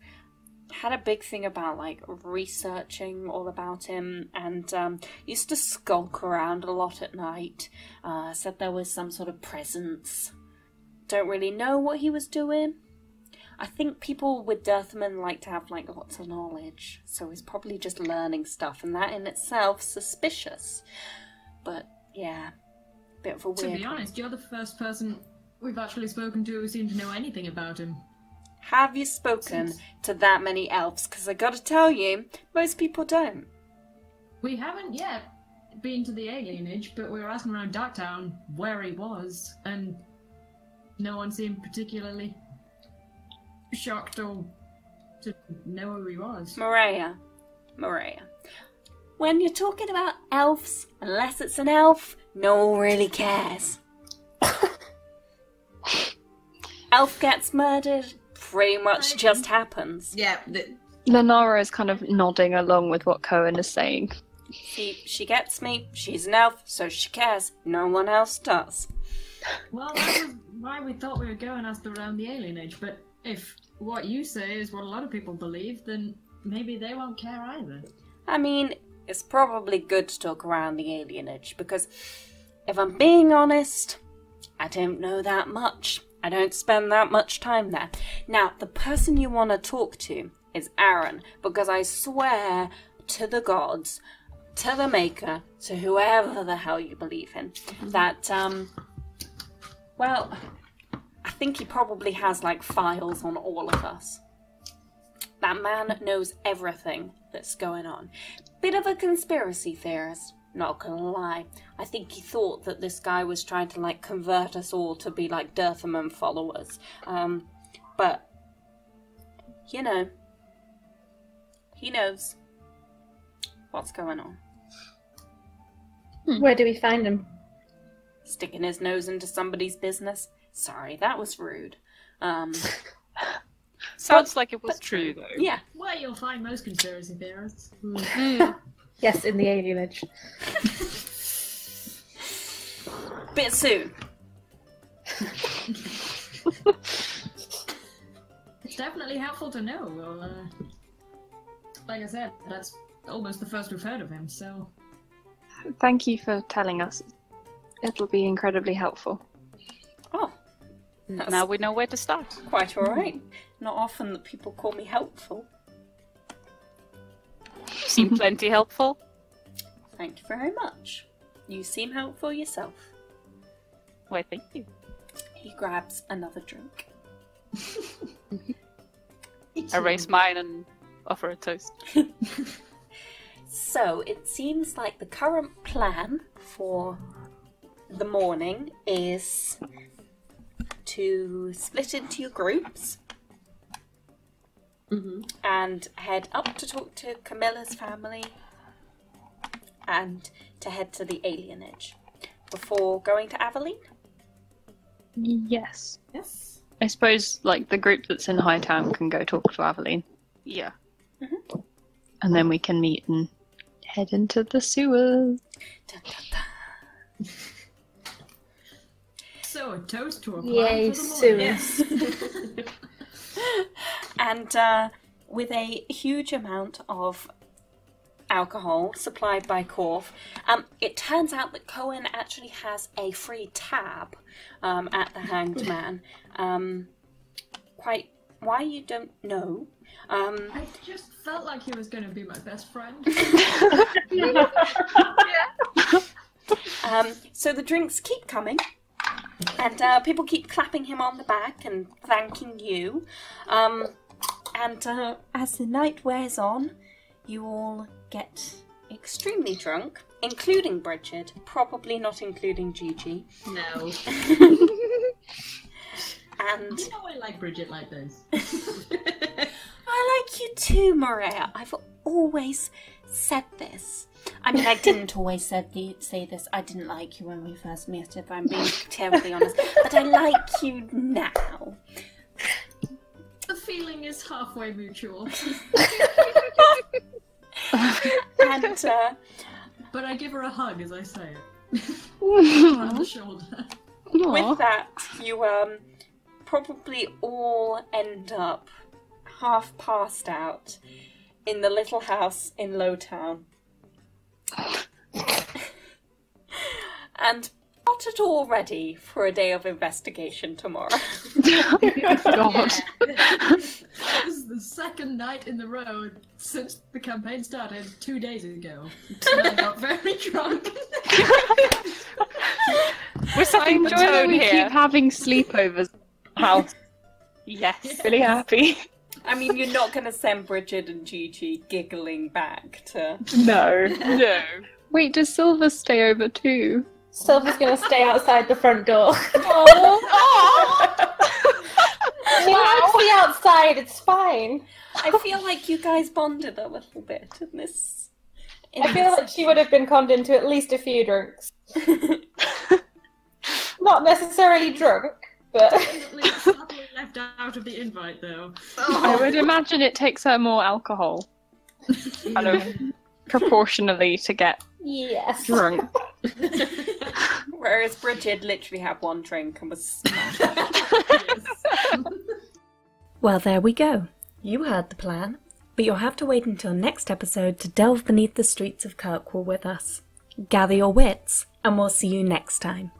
Had a big thing about, researching all about him, and used to skulk around a lot at night. Said there was some sort of presence. Don't really know what he was doing. I think people with Dirthaman like to have, lots of knowledge. So he's probably just learning stuff, and that in itself suspicious. But, yeah, bit of a weird To be honest, you're the first person we've actually spoken to who seemed to know anything about him. Have you spoken to that many elves? Because I gotta tell you, most people don't. We haven't yet been to the alienage, but we were asking around Darktown where he was, and no one seemed particularly shocked or to know who he was. Maria. When you're talking about elves, unless it's an elf, no one really cares. Elf gets murdered, pretty much just happens. Yeah. Lenara is kind of nodding along with what Cohen is saying. She gets me, she's an elf, so she cares. No one else does. Well, that was why we thought we would go and ask around the alienage, but if what you say is what a lot of people believe, then maybe they won't care either. I mean, it's probably good to talk around the alienage, because if I'm being honest, I don't know that much. I don't spend that much time there. Now, the person you want to talk to is Aaron, because I swear to the gods, to the Maker, to whoever the hell you believe in, that, well, I think he probably has, files on all of us. That man knows everything that's going on. Bit of a conspiracy theorist, not gonna lie. I think he thought that this guy was trying to, convert us all to be, Dirthaman followers. But, he knows what's going on. Where do we find him? Sticking his nose into somebody's business. Sorry, that was rude. Sounds like it was true, though. Yeah. Where you'll find most conspiracy theorists. Yes, in the alienage. Bit soon. It's definitely helpful to know. Well, like I said, that's almost the first we've heard of him, so... Thank you for telling us. It'll be incredibly helpful. Oh. That's Now we know where to start. quite alright. Not often that people call me helpful. You seem plenty helpful. Thank you very much. You seem helpful yourself. Why, thank you. He grabs another drink. I raise mine and offer a toast. So, it seems like the current plan for the morning is to split into your groups and head up to talk to Camilla's family and to head to the alienage before going to Aveline. Yes. Yes. I suppose, the group that's in Hightown can go talk to Aveline. Yeah. And then we can meet and head into the sewers. Dun, dun, dun. So, a toast to a plan Yay, for the morning. sewers. And with a huge amount of alcohol supplied by Corf, it turns out that Cohen actually has a free tab at the Hanged Man. Quite why you don't know. I just felt like he was going to be my best friend. So the drinks keep coming, and people keep clapping him on the back and thanking you. And as the night wears on, you all get extremely drunk, including Bridget, probably not including Gigi. No. And You know I like Bridget like this. I like you too, Maria. I've always said this. I mean, I didn't always say this. I didn't like you when we first met, if I'm being terribly honest. But I like you now. The feeling is halfway mutual. And, But I give her a hug as I say it. On the shoulder. with that, you probably all end up half passed out in the little house in Lowtown. And not at all ready for a day of investigation tomorrow. God. This is the second night in the road since the campaign started 2 days ago. And I got very drunk. We're I setting the enjoy that tone we here. keep having sleepovers at the house. Yes. Really happy. I mean, you're not going to send Bridget and Gigi giggling back to... No. No. Wait, does Silver stay over too? Silver's going to stay outside the front door. She likes the outside, it's fine. I feel like you guys bonded a little bit in this... I feel like she would have been conned into at least a few drinks. Not necessarily drunk, but... Definitely sadly left out of the invite, though. I would imagine it takes her more alcohol, kind of proportionally, to get Yes. drunk. Whereas Bridget literally had one drink and was smashed. Well, there we go. You heard the plan, but you'll have to wait until next episode to delve beneath the streets of Kirkwall with us. Gather your wits, and we'll see you next time.